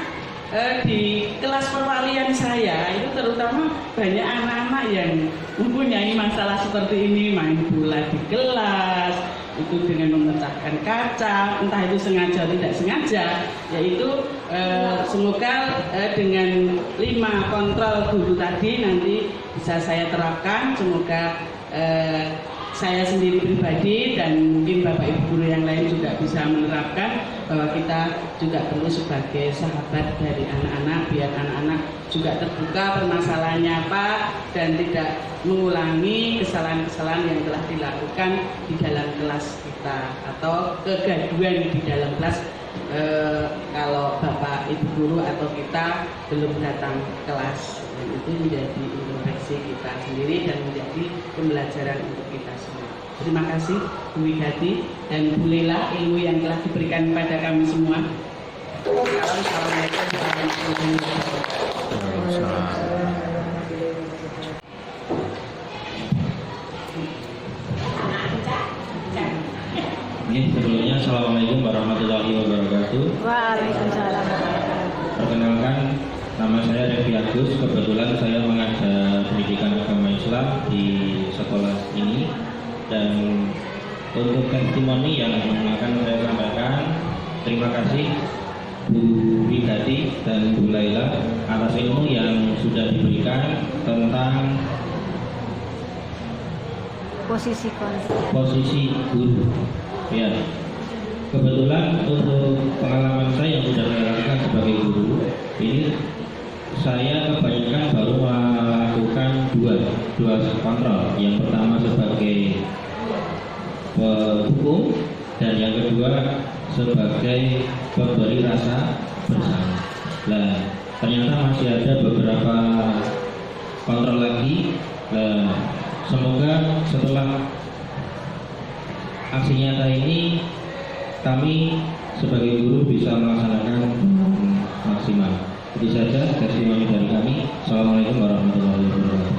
G: di kelas perwalian saya itu terutama banyak anak-anak yang mempunyai masalah seperti ini, main bola di kelas itu dengan memecahkan kaca, entah itu sengaja atau tidak sengaja, yaitu semoga dengan 5 kontrol guru tadi nanti bisa saya terapkan. Semoga saya sendiri pribadi dan mungkin Bapak Ibu guru yang lain juga bisa menerapkan bahwa kita juga perlu sebagai sahabat dari anak-anak, biar anak-anak juga terbuka permasalahannya apa dan tidak mengulangi kesalahan-kesalahan yang telah dilakukan di dalam kelas kita atau kegaduhan di dalam kelas kalau Bapak Ibu guru atau kita belum datang kelas. Dan itu menjadi introspeksi kita sendiri dan menjadi pembelajaran untuk kita semua. Terima kasih Bu Wigati dan Bu Lela ilmu yang telah diberikan kepada kami semua.
D: Sebelumnya Assalamualaikum warahmatullahi wabarakatuh.
L: Waalaikumsalam.
D: Perkenalkan, nama saya Revi Agus. Kebetulan saya mengajar pendidikan agama Islam di sekolah ini. Dan untuk testimoni yang akan saya sampaikan, terima kasih Bu Widati dan Bu Laila atas ilmu yang sudah diberikan tentang posisi guru. Ya, kebetulan untuk pengalaman saya yang sudah saya lakukan sebagai guru, ini saya kebanyakan baru melakukan dua kontrol. Yang pertama sebagai hukum dan yang kedua sebagai pemberi rasa bersama. Nah, ternyata masih ada beberapa kontrol lagi. Nah, semoga setelah aksi nyata ini kami sebagai guru bisa melaksanakan maksimal. Itu saja testimoni dari kami. Assalamualaikum warahmatullahi wabarakatuh.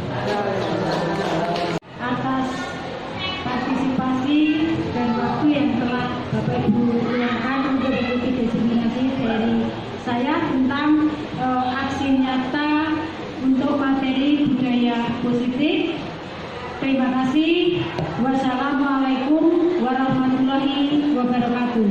K: Atas partisipasi dan waktu yang telah Bapak Ibu luangkan untuk mengikuti diseminasi dari saya tentang aksi nyata untuk materi budaya positif. Terima kasih. Wassalamualaikum warahmatullahi wabarakatuh.